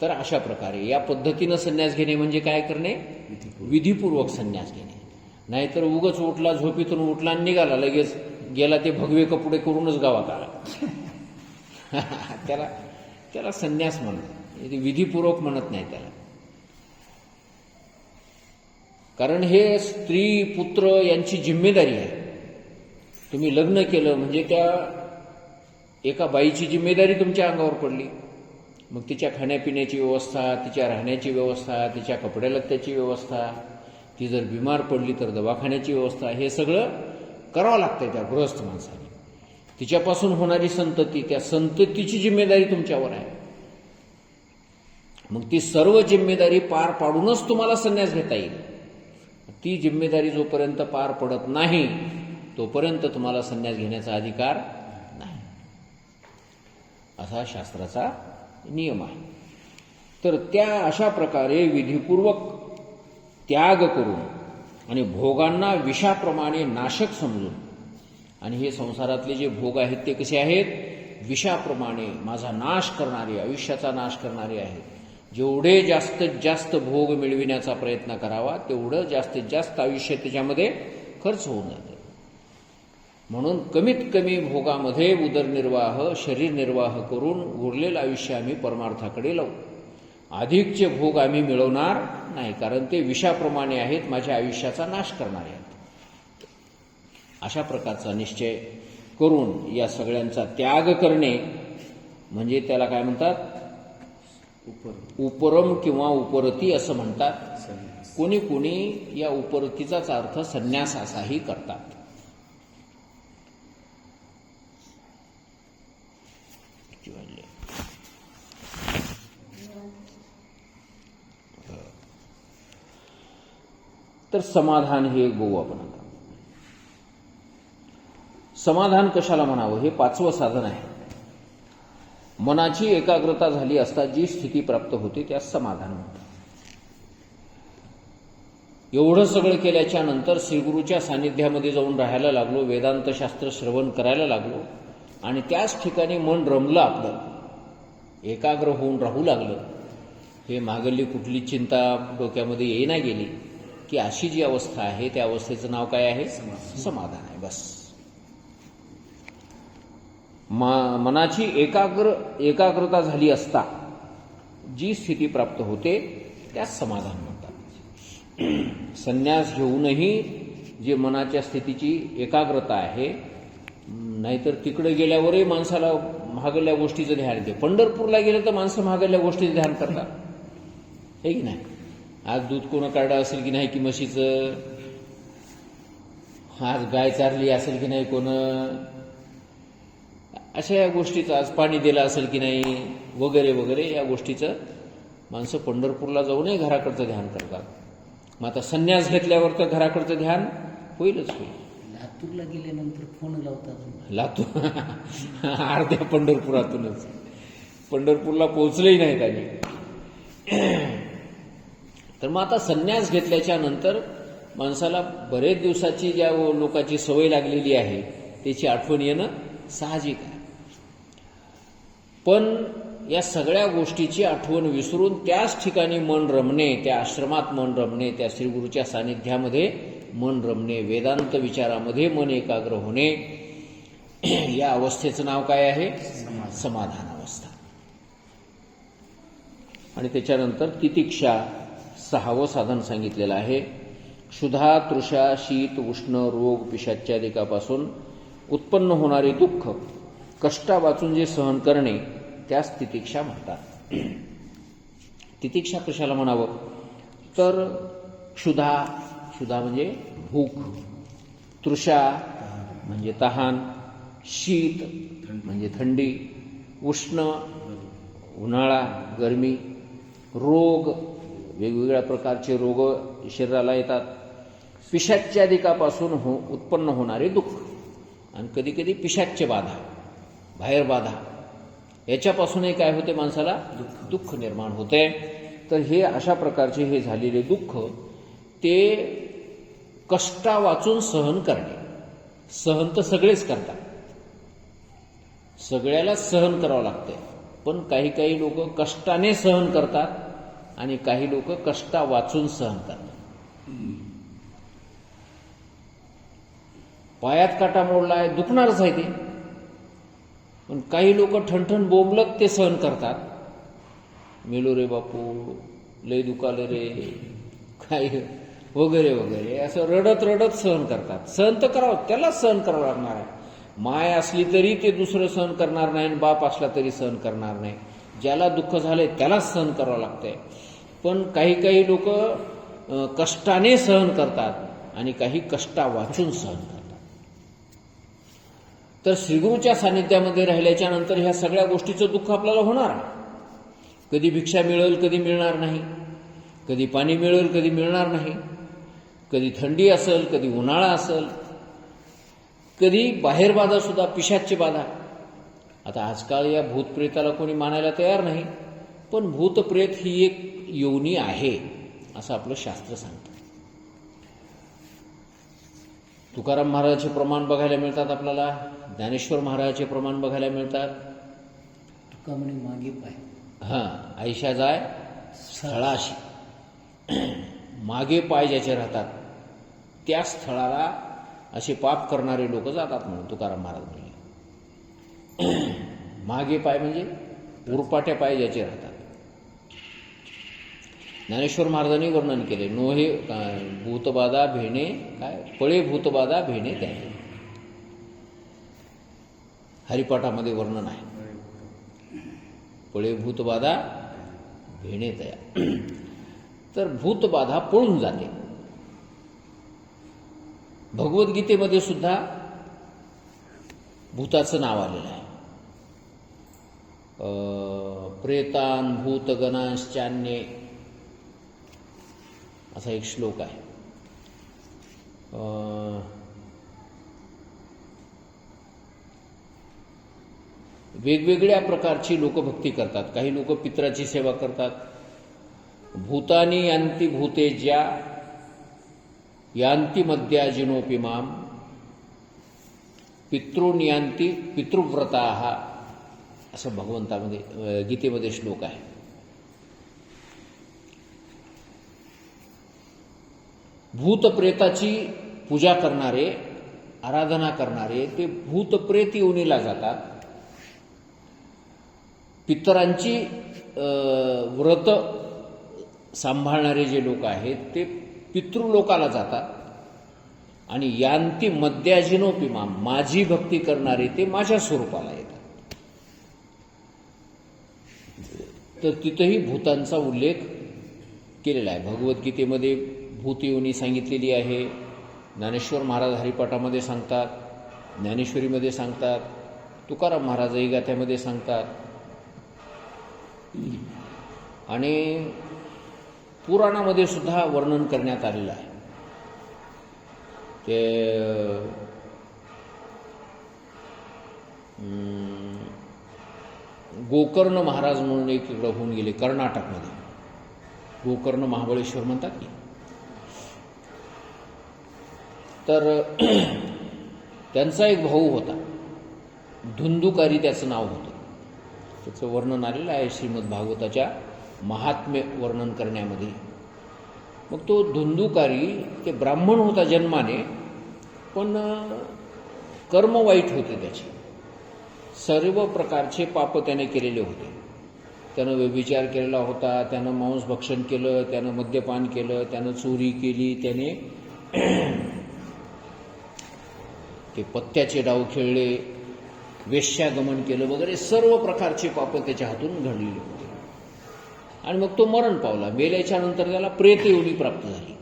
तर अशा प्रकारे या पद्धतीनं संन्यास घेणे म्हणजे काय करणे? विधीपूर्वक संन्यास घेणे. नाहीतर उगच उठला, झोपेतून उठला आणि निघाला, लगेच गेला ते भगवे कपडे करूनच गावात आला. त्याला संन्यास म्हणत, विधीपूर्वक म्हणत नाही त्याला. कारण हे स्त्री, पुत्र यांची जिम्मेदारी आहे. तुम्ही लग्न केलं म्हणजे त्या एका बाईची जिम्मेदारी तुमच्या अंगावर पडली. मग तिच्या खाण्यापिण्याची व्यवस्था, तिच्या राहण्याची व्यवस्था, तिच्या कपड्यालत्त्याची व्यवस्था, ती जर बिमार पडली तर दवाखान्याची व्यवस्था, हे सगळं करावं लागतं त्या गृहस्थ माणसाने. तिच्यापासून होणारी संतती, त्या संततीची जिम्मेदारी तुमच्यावर आहे. मग ती सर्व जिम्मेदारी पार पाडूनच तुम्हाला संन्यास घेता येईल. ती जिम्मेदारी जोपर्यंत पार पडत नाही तोपर्यंत तुम्हाला संन्यास घेण्याचा अधिकार नाही, असा शास्त्राचा नियम आहे. तर त्या अशा प्रकारे विधीपूर्वक त्याग करून आणि भोगांना विषाप्रमाणे नाशक समजून, आणि हे संसारातले जे भोग आहेत ते कसे आहेत? विषाप्रमाणे माझा नाश करणारे, आयुष्याचा नाश करणारे आहेत. जेवढे जास्तीत जास्त भोग मिळविण्याचा प्रयत्न करावा तेवढं जास्तीत जास्त आयुष्य त्याच्यामध्ये खर्च होऊन जातं. म्हणून कमीत कमी भोगामध्ये उदरनिर्वाह, शरीर निर्वाह करून उरलेलं आयुष्य आम्ही परमार्थाकडे लावू. अधिकचे भोग आम्ही मिळवणार नाही, कारण ते विषाप्रमाणे आहेत, माझ्या आयुष्याचा नाश करणारे आहेत. अशा प्रकारचा निश्चय करून या सगळ्यांचा त्याग करणे म्हणजे त्याला काय म्हणतात? उपरम किंवा उपरती असं म्हणतात. कोणी कोणी या उपरतीचाच अर्थ संन्यास असाही करतात. तर समाधान हे एक बघू आपण आता. समाधान कशाला म्हणावं? हे 5वं साधन आहे. मनाची एकाग्रता झाली असता जी स्थिती प्राप्त होते त्यास समाधान म्हणतात. एवढं सगळं केल्याच्या नंतर श्रीगुरूच्या सानिध्यामध्ये जाऊन राहायला लागलो, वेदांत शास्त्र श्रवण करायला लागलो, आणि त्याच ठिकाणी मन रमलं, आपलं एकाग्र होऊन राहू लागलं. हे मागली कुठली चिंता डोक्यामध्ये येईना गेली की अशी जी अवस्था आहे त्या अवस्थेचं नाव काय आहे? समाधान आहे. बस. मनाची एकाग्रता झाली असता जी स्थिती प्राप्त होते त्यास समाधान म्हणतात. संन्यास घेऊनही जे मनाच्या स्थितीची एकाग्रता आहे, नाहीतर तिकडे गेल्यावरही माणसाला महागल्या गोष्टीचं ध्यान येते. पंढरपूरला गेलं तर माणसं महागल्या गोष्टीचं ध्यान करतात, हे की नाही? आज दूध कोण काढलं असेल की नाही की म्हशीचं, आज गाय चारली असेल की नाही कोण, अशा या गोष्टीचं आज पाणी दिलं असेल की नाही, वगैरे वगैरे या गोष्टीचं माणसं पंढरपूरला जाऊनही घराकडचं ध्यान करतात. मग आता संन्यास घेतल्यावर तर घराकडचं ध्यान होईलच होईल. लातूरला गेल्यानंतर फोन लावतात. लातूर अर्ध्या पंढरपुरातूनच, पंढरपूरला पोहोचलेही नाहीत आणि. तर मग आता संन्यास घेतल्याच्या नंतर माणसाला बरेच दिवसाची ज्या लोकांची सवय लागलेली आहे त्याची आठवण येणं साहजिक आहे. पण या सगळ्या गोष्टीची आठवण विसरून त्याच ठिकाणी मन रमणे, त्या आश्रमात मन रमणे, त्या श्रीगुरूच्या सानिध्यामध्ये मन रमणे, वेदांत विचारामध्ये मन एकाग्र होणे, या अवस्थेचं नाव काय आहे? समाधान अवस्था. आणि त्याच्यानंतर तितिक्षा 6वं साधन सांगितलेलं आहे. क्षुधा, तृषा, शीत, उष्ण, रोग, पिशाच्यादिकापासून उत्पन्न होणारे दुःख कष्टा वाचून जे सहन करणे त्यास तितिक्षा म्हणतात. तितिक्षा कशाला म्हणावं तर क्षुधा, क्षुधा म्हणजे भूक, तृषा म्हणजे तहान, शीत म्हणजे थंडी, उष्ण उन्हाळा गरमी, रोग वेगवेगळ्या प्रकारचे रोग शरीराला येतात, पिशाच्यादिकापासून उत्पन्न होणारे दुःख आणि कधी कधी पिशाच्य बाधा, बाहेर बाधा, याच्यापासूनही काय होते माणसाला दुःख निर्माण होते. तर हे अशा प्रकारचे हे झालेले दुःख ते कष्टा वाचून सहन करणे. सहन तर सगळेच करतात, सगळ्यालाच सहन करावं लागतंय, पण काही काही लोक कष्टाने सहन करतात आणि काही लोक कष्टा वाचून सहन करतात. पायात काटा मोडला आहे, दुखणारच आहे ते, पण काही लोक ठणठण बोंबलत ते सहन करतात. मेलो रे बापू, लय दुखाले रे, काय वगैरे वगैरे असं रडत रडत सहन करतात. सहन तर करावं, त्यालाच सहन करावं लागणार आहे. माय असली तरी ते दुसरं सहन करणार नाही आणि बाप असला तरी सहन करणार नाही. ज्याला दुःख झालंय त्यालाच सहन करावं लागतंय. पण काही काही लोक कष्टाने सहन करतात आणि काही कष्टा वाचून सहन करतात. तर श्रीगुरूच्या सानिध्यामध्ये राहिल्याच्या नंतर ह्या सगळ्या गोष्टीचं दुःख आपल्याला होणार. कधी भिक्षा मिळेल, कधी मिळणार नाही, कधी पाणी मिळेल, कधी मिळणार नाही, कधी थंडी असेल, कधी उन्हाळा असेल, कधी बाहेर बाधा सुद्धा, पिशाच्य बाधा. आता आजकाल या भूतप्रेताला कोणी मानायला तयार नाही, पण भूतप्रेत ही एक योनी आहे असं आपलं शास्त्र सांगतं. तुकाराम महाराजांचे प्रमाण बघायला मिळतात आपल्याला, ज्ञानेश्वर महाराजांचे प्रमाण बघायला मिळतात. तुका म्हणे मागे पाय, आयशा जाय स्थळाशी, मागे पाय ज्याचे राहतात त्या स्थळाला असे पाप करणारे लोक जातात म्हणून तुकाराम महाराज म्हणले. मागे पाय म्हणजे उरपाट्या पाय ज्याचे राहतात. ज्ञानेश्वर महाराजांनी वर्णन केले, नोहे भूतबाधा भेणे, काय पळे भूतबाधा भेणे त्याने. हरिपाठामध्ये वर्णन आहे, पळे भूतबाधा भेणे तया. तर भूतबाधा पळून जाते. भगवद्गीतेमध्ये सुद्धा भूताचं नाव आलेलं आहे. प्रेतान भूतगणांश्चान्ये असा एक श्लोक आहे. वेगवेगळ्या प्रकारची लोक भक्ती करतात. काही लोक पित्राची सेवा करतात. भूतानी यांती भूते ज्या यांती मध्याजिनोपि माम पितृनियांती पितृव्रताः असं भगवंतामध्ये गीतेमध्ये श्लोक आहे. भूतप्रेताची पूजा करणारे, आराधना करणारे ते भूतप्रेत योनीला जातात. पितरांची व्रत सांभाळणारे जे लोक आहेत ते पितृलोकाला जातात. आणि यांती मध्याजिनोपि माम, माझी भक्ती करणारे ते माझ्या स्वरूपाला येतात. तर तिथंही भूतांचा उल्लेख केलेला आहे. भगवद्गीतेमध्ये भूतयोनी सांगितलेली आहे. ज्ञानेश्वर महाराज हरिपाठामध्ये सांगतात, ज्ञानेश्वरीमध्ये सांगतात, तुकाराम महाराज गाथ्यामध्ये सांगतात आणि पुराणामध्ये सुद्धा वर्णन करण्यात आलेलं आहे. ते गोकर्ण महाराज म्हणून एक इकडं होऊन गेले कर्नाटकमध्ये. गोकर्ण महाबळेश्वर म्हणतात की. तर त्यांचा एक भाऊ होता, धुंदुकारी त्याचं नाव होतं. त्याचं वर्णन आलेलं आहे श्रीमद भागवताच्या महात्म्य वर्णन करण्यामध्ये. मग तो धुंदुकारी ते ब्राह्मण होता जन्माने, पण कर्म वाईट होते त्याचे. सर्व प्रकारचे पाप त्याने केलेले होते. त्यानं व्यभिचार केलेला होता, त्यानं मांसभक्षण केलं, त्यानं मद्यपान केलं, त्यानं चोरी केली, त्याने ते पत्त्याचे डाव खेळले, वेश्यागमन केलं वगैरे सर्व प्रकारचे पापं त्याच्या हातून घडलेले होते. आणि मग तो मरण पावला. मेल्याच्या नंतर त्याला प्रेत योनी प्राप्त झाली.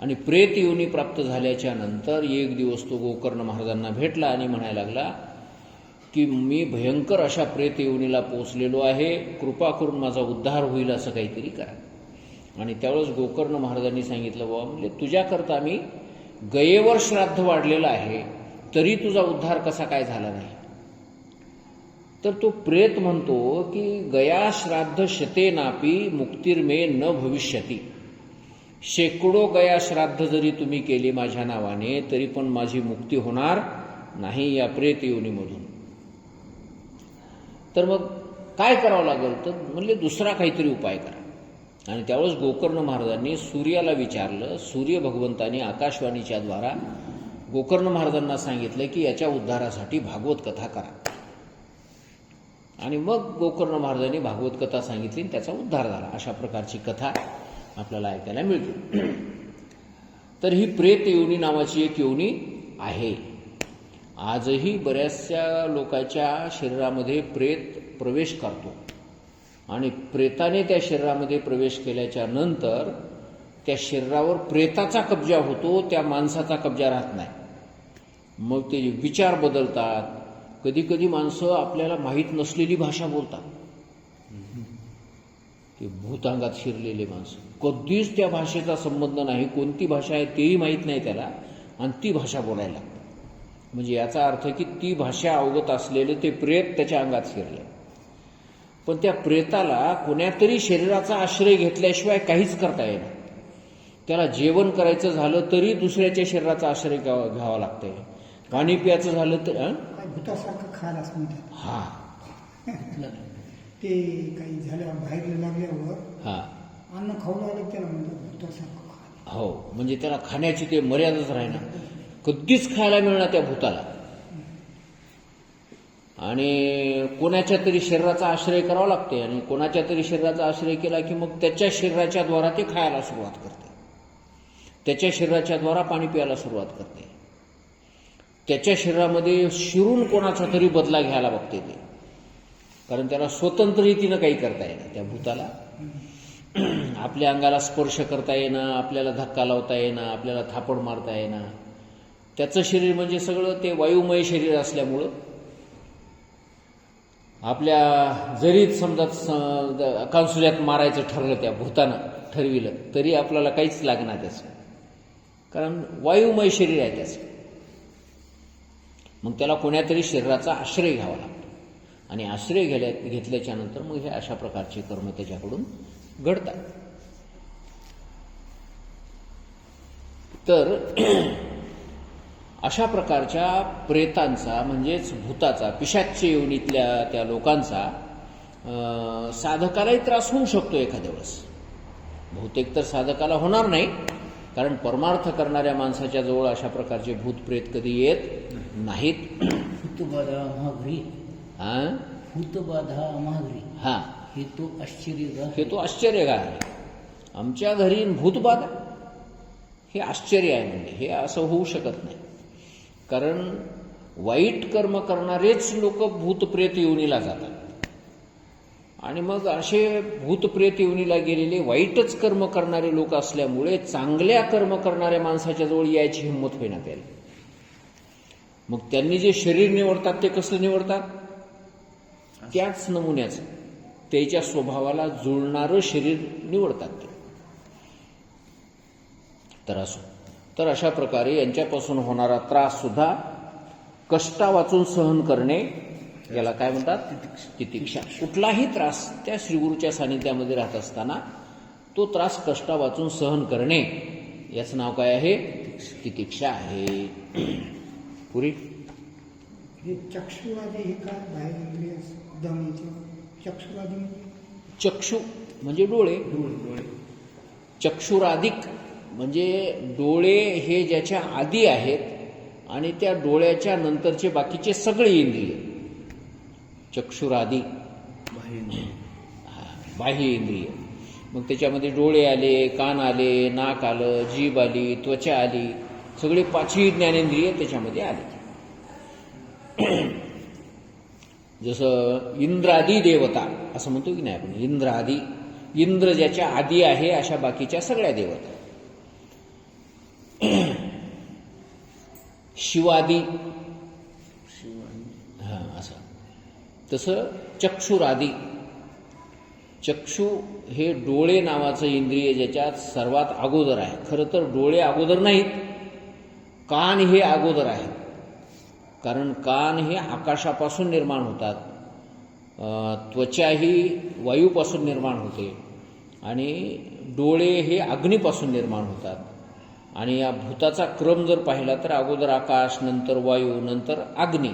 आणि प्रेत योनी प्राप्त झाल्याच्या नंतर एक दिवस तो गोकर्ण महाराजांना भेटला आणि म्हणायला लागला की मी भयंकर अशा प्रेत योनीला पोचलेलो आहे, कृपा करून माझा उद्धार होईल असं काहीतरी करा. आणि त्यावेळेस गोकर्ण महाराजांनी सांगितलं, बाबा म्हणजे तुझ्याकरता मी गयेवर श्राद्ध वाढलेलं आहे, तरी तुझा उद्धार कसा काय झाला नाही. तर तो प्रेत म्हणतो की गया श्राद्ध शतेनापी मुक्तिर्मे न भविष्यती. शेकडो गया श्राद्ध जरी तुम्ही केली माझ्या नावाने तरी पण माझी मुक्ती होणार नाही या प्रेत योनीमधून. तर मग काय करावं लागेल, तर म्हणले दुसरा काहीतरी उपाय करा. आणि त्यावेळेस गोकर्ण महाराजांनी सूर्याला विचारलं. सूर्य भगवंतानी आकाशवाणीच्या द्वारा गोकर्ण महाराजांना सांगितलं की याच्या उद्धारासाठी भागवत कथा करा. आणि मग गोकर्ण महाराजांनी भागवत कथा सांगितली आणि त्याचा उद्धार झाला. अशा प्रकारची कथा आपल्याला ऐकायला मिळते. तर ही प्रेत योनी नावाची एक योनी आहे. आजही बऱ्याचशा लोकांच्या शरीरामध्ये प्रेत प्रवेश करतो आणि प्रेताने त्या शरीरामध्ये प्रवेश केल्याच्या नंतर त्या शरीरावर प्रेताचा कब्जा होतो, त्या माणसाचा कब्जा राहत नाही. मग ते विचार बदलतात. कधी कधी माणसं आपल्याला माहीत नसलेली भाषा बोलतात. ते भूतांगात शिरलेले माणसं, कधीच त्या भाषेचा संबंध नाही, कोणती भाषा आहे तेही माहीत नाही त्याला, आणि ती भाषा बोलायला लागतात. म्हणजे याचा अर्थ की ती भाषा अवगत असलेलं ते प्रेत त्याच्या अंगात शिरलं. पण त्या प्रेताला कोण्यातरी शरीराचा आश्रय घेतल्याशिवाय काहीच करता येणार. त्याला जेवण करायचं झालं तरी दुसऱ्याच्या शरीराचा आश्रय घ्यावा लागतंय. पाणी प्यायचं झालं तर भूतासारखं खायला असं म्हणतात. हा ते काही झालं बाहेर लागल्यावर हा अन्न खाऊ लागलं त्याला म्हणतात भूतासारखं खायला. हो, म्हणजे त्याला खाण्याची ते मर्यादाच राहणार, कधीच खायला मिळणार त्या भूताला. आणि कोणाच्या तरी शरीराचा आश्रय करावा लागते. आणि कोणाच्या तरी शरीराचा आश्रय केला की मग त्याच्या शरीराच्या द्वारा ते खायला सुरुवात करते, त्याच्या शरीराच्या द्वारा पाणी प्यायला सुरुवात करते, त्याच्या शरीरामध्ये शिरून कोणाचा तरी बदला घ्यायला बघते ते. कारण त्याला स्वतंत्र रीतीनं काही करता येणार त्या भूताला. आपल्या अंगाला स्पर्श करता येणं, आपल्याला धक्का लावता येणं, आपल्याला थापड मारता येणं. त्याचं शरीर म्हणजे सगळं ते वायुमय शरीर असल्यामुळं आपल्या जरी समजा कांसुल्यात मारायचं ठरलं, त्या भूतानं ठरविलं, तरी आपल्याला काहीच लागणार त्याचं, कारण वायुमय शरीर आहे त्याचं. मग त्याला कोण्यातरी शरीराचा आश्रय घ्यावा लागतो. आणि आश्रय घेतल्याच्या नंतर मग हे अशा प्रकारचे कर्म त्याच्याकडून घडतात. तर अशा प्रकारच्या प्रेतांचा म्हणजेच भूताचा, पिशाच्य योनीतल्या त्या लोकांचा साधकालाही त्रास होऊ शकतो एखाद्या वेळेस. बहुतेक तर साधकाला होणार नाही, कारण परमार्थ करणाऱ्या माणसाच्या जवळ अशा प्रकारचे भूत प्रेत कधी येत नाहीत. भूतबाधा महाघरी, भूतबाधा महाघरी, हा हे तो आश्चर्य, हे तो आश्चर्य आहे. आमच्या घरी भूतबाधा हे आश्चर्य आहे. म्हणजे हे असं होऊ शकत नाही, कारण वाईट कर्म करणारेच लोक भूतप्रेत योनीला जातात. आणि मग असे भूतप्रेत योनीला गेलेले वाईटच कर्म करणारे लोक असल्यामुळे चांगल्या कर्म करणाऱ्या माणसाच्या जवळ यायची हिंमत होईना त्याला. मग त्यांनी जे शरीर निवडतात ते कसं निवडतात, त्याच नमुन्याचं, त्याच्या स्वभावाला जुळणारं शरीर निवडतात ते. तर असो, तर अशा प्रकारे यांच्यापासून होणारा त्रास सुद्धा कष्टा वाचून सहन करणे, याला काय म्हणतात, तितिक्षा. कुठलाही त्रास त्या श्रीगुरूच्या सानिध्यामध्ये राहत असताना तो त्रास कष्टा वाचून सहन करणे, याचं नाव काय आहे, तितिक्षा आहे. पुरी हे चक्षुवादी हे काय बाहेर इंद्रिय चक्षुवादी चक्षु म्हणजे डोळे, चक्षुराधिक म्हणजे डोळे हे ज्याच्या आधी आहेत आणि त्या डोळ्याच्या नंतरचे बाकीचे सगळे इंद्रिय चक्षुरादी, बाह्य इंद्रिय. मग त्याच्यामध्ये डोळे आले, कान आले, नाक आलं, जीभ आली, त्वचा आली, सगळे 5ही ज्ञानेंद्रिय त्याच्यामध्ये आले. जसं इंद्रादी देवता असं म्हणतो की नाही आपण, इंद्रादी, इंद्र ज्याच्या आधी आहे अशा बाकीच्या सगळ्या देवता. शिवादी, हा असं. तसं चक्षुरादी, चक्षु हे डोळे नावाचं इंद्रिय ज्याच्यात सर्वात अगोदर आहे. खरं तर डोळे अगोदर नाहीत, कान हे अगोदर आहेत. कारण कान हे आकाशापासून निर्माण होतात, त्वचा ही वायूपासून निर्माण होते आणि डोळे हे अग्नीपासून निर्माण होतात. आणि या भूताचा क्रम जर पाहिला तर अगोदर आकाश, नंतर वायू, नंतर अग्नी.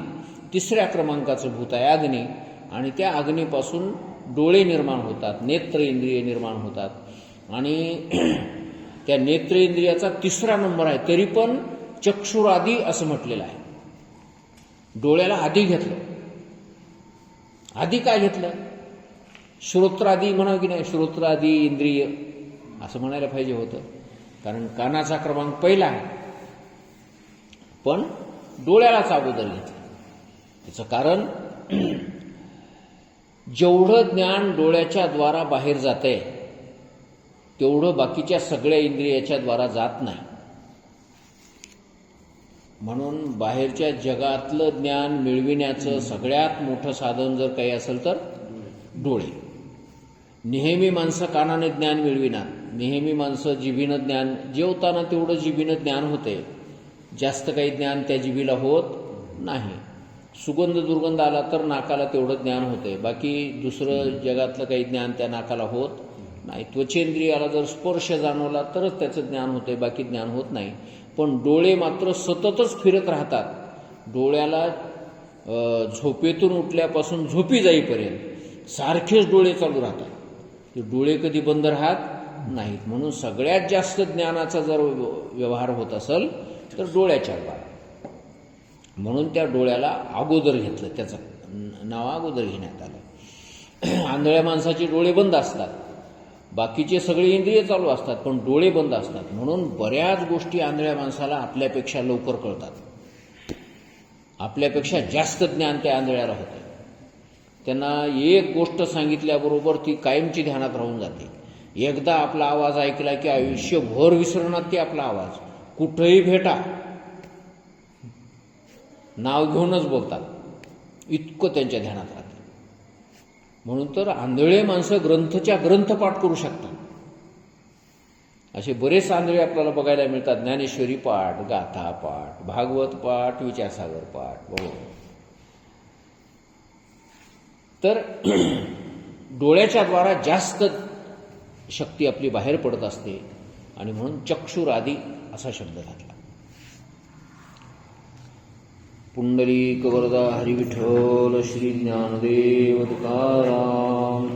तिसऱ्या क्रमांकाचं भूत आहे अग्नी. आणि त्या अग्नीपासून डोळे निर्माण होतात, नेत्र इंद्रिय निर्माण होतात. आणि त्या नेत्र इंद्रियाचा तिसरा नंबर आहे, तरी पण चक्षुरादी असं म्हटलेलं आहे. डोळ्याला आधी घेतलं. आधी काय घेतलं? श्रोत्रादी म्हणावं की नाही, श्रोत्रादी इंद्रिय असं म्हणायला पाहिजे होतं. कारण कानाचा क्रमांक पहिला आहे, पण डोळ्यालाच अगोदर घेतलं. त्याचं कारण जेवढं ज्ञान डोळ्याच्या द्वारा बाहेर जातंय तेवढं बाकीच्या सगळ्या इंद्रियाच्या द्वारा जात नाही. म्हणून बाहेरच्या जगातलं ज्ञान मिळविण्याचं सगळ्यात मोठं साधन जर काही असेल तर डोळे. नेहमी माणसं कानाने ज्ञान मिळविणार, नेहमी माणसं जिभीनं ज्ञान, जेवताना तेवढं जिभीनं ज्ञान होते, जास्त काही ज्ञान त्या जिभीला होत नाही. सुगंध दुर्गंध आला तर नाकाला तेवढं ज्ञान होते, बाकी दुसरं जगातलं काही ज्ञान त्या नाकाला होत नाही. त्वचेंद्रियाला जर स्पर्श जाणवला तरच त्याचं ज्ञान होते, बाकी ज्ञान होत नाही. पण डोळे मात्र सततच फिरत राहतात. डोळ्याला झोपेतून उठल्यापासून झोपी जाईपर्यंत सारखेच डोळे चालू राहतात. ते डोळे कधी बंद राहत नाहीत. म्हणून सगळ्यात जास्त ज्ञानाचा जर व्यवहार होत असेल तर डोळ्याच्या द्वारा. म्हणून त्या डोळ्याला अगोदर घेतलं, त्याचं नाव अगोदर घेण्यात आलं. आंधळ्या माणसाचे डोळे बंद असतात, बाकीचे सगळे इंद्रिय चालू असतात, पण डोळे बंद असतात. म्हणून बऱ्याच गोष्टी आंधळ्या माणसाला आपल्यापेक्षा लवकर कळतात. आपल्यापेक्षा जास्त ज्ञान त्या आंधळ्याला होते. त्यांना एक गोष्ट सांगितल्याबरोबर ती कायमची ध्यानात राहून जाते. एकदा आपला आवाज ऐकला की आयुष्यभर विसरणार ते आपला आवाज. कुठेही भेटा, नाव घेऊनच बोलतात, इतकं त्यांच्या ध्यानात राहतं. म्हणून तर आंधळे माणसं ग्रंथच्या ग्रंथ पाठ करू शकतात. असे बरेच आंधळे आपल्याला बघायला मिळतात. ज्ञानेश्वरी पाठ, गाथा पाठ, भागवत पाठ, विचारसागर पाठ. बरोबर. तर डोळ्याच्या द्वारा जास्त शक्ती आपली बाहेर पडत असते आणि म्हणून चक्षुरादी असा शब्द घातला. पुंडलिक वरदा हरी विठ्ठल श्री ज्ञानदेव तुकाराम.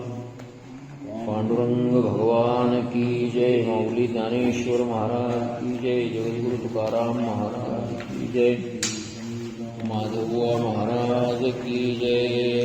पांडुरंग भगवान की जय. माऊली ज्ञानेश्वर महाराज की जय. जगद्गुरु तुकाराम महाराज की जय. माधवबुवा महाराज की जय.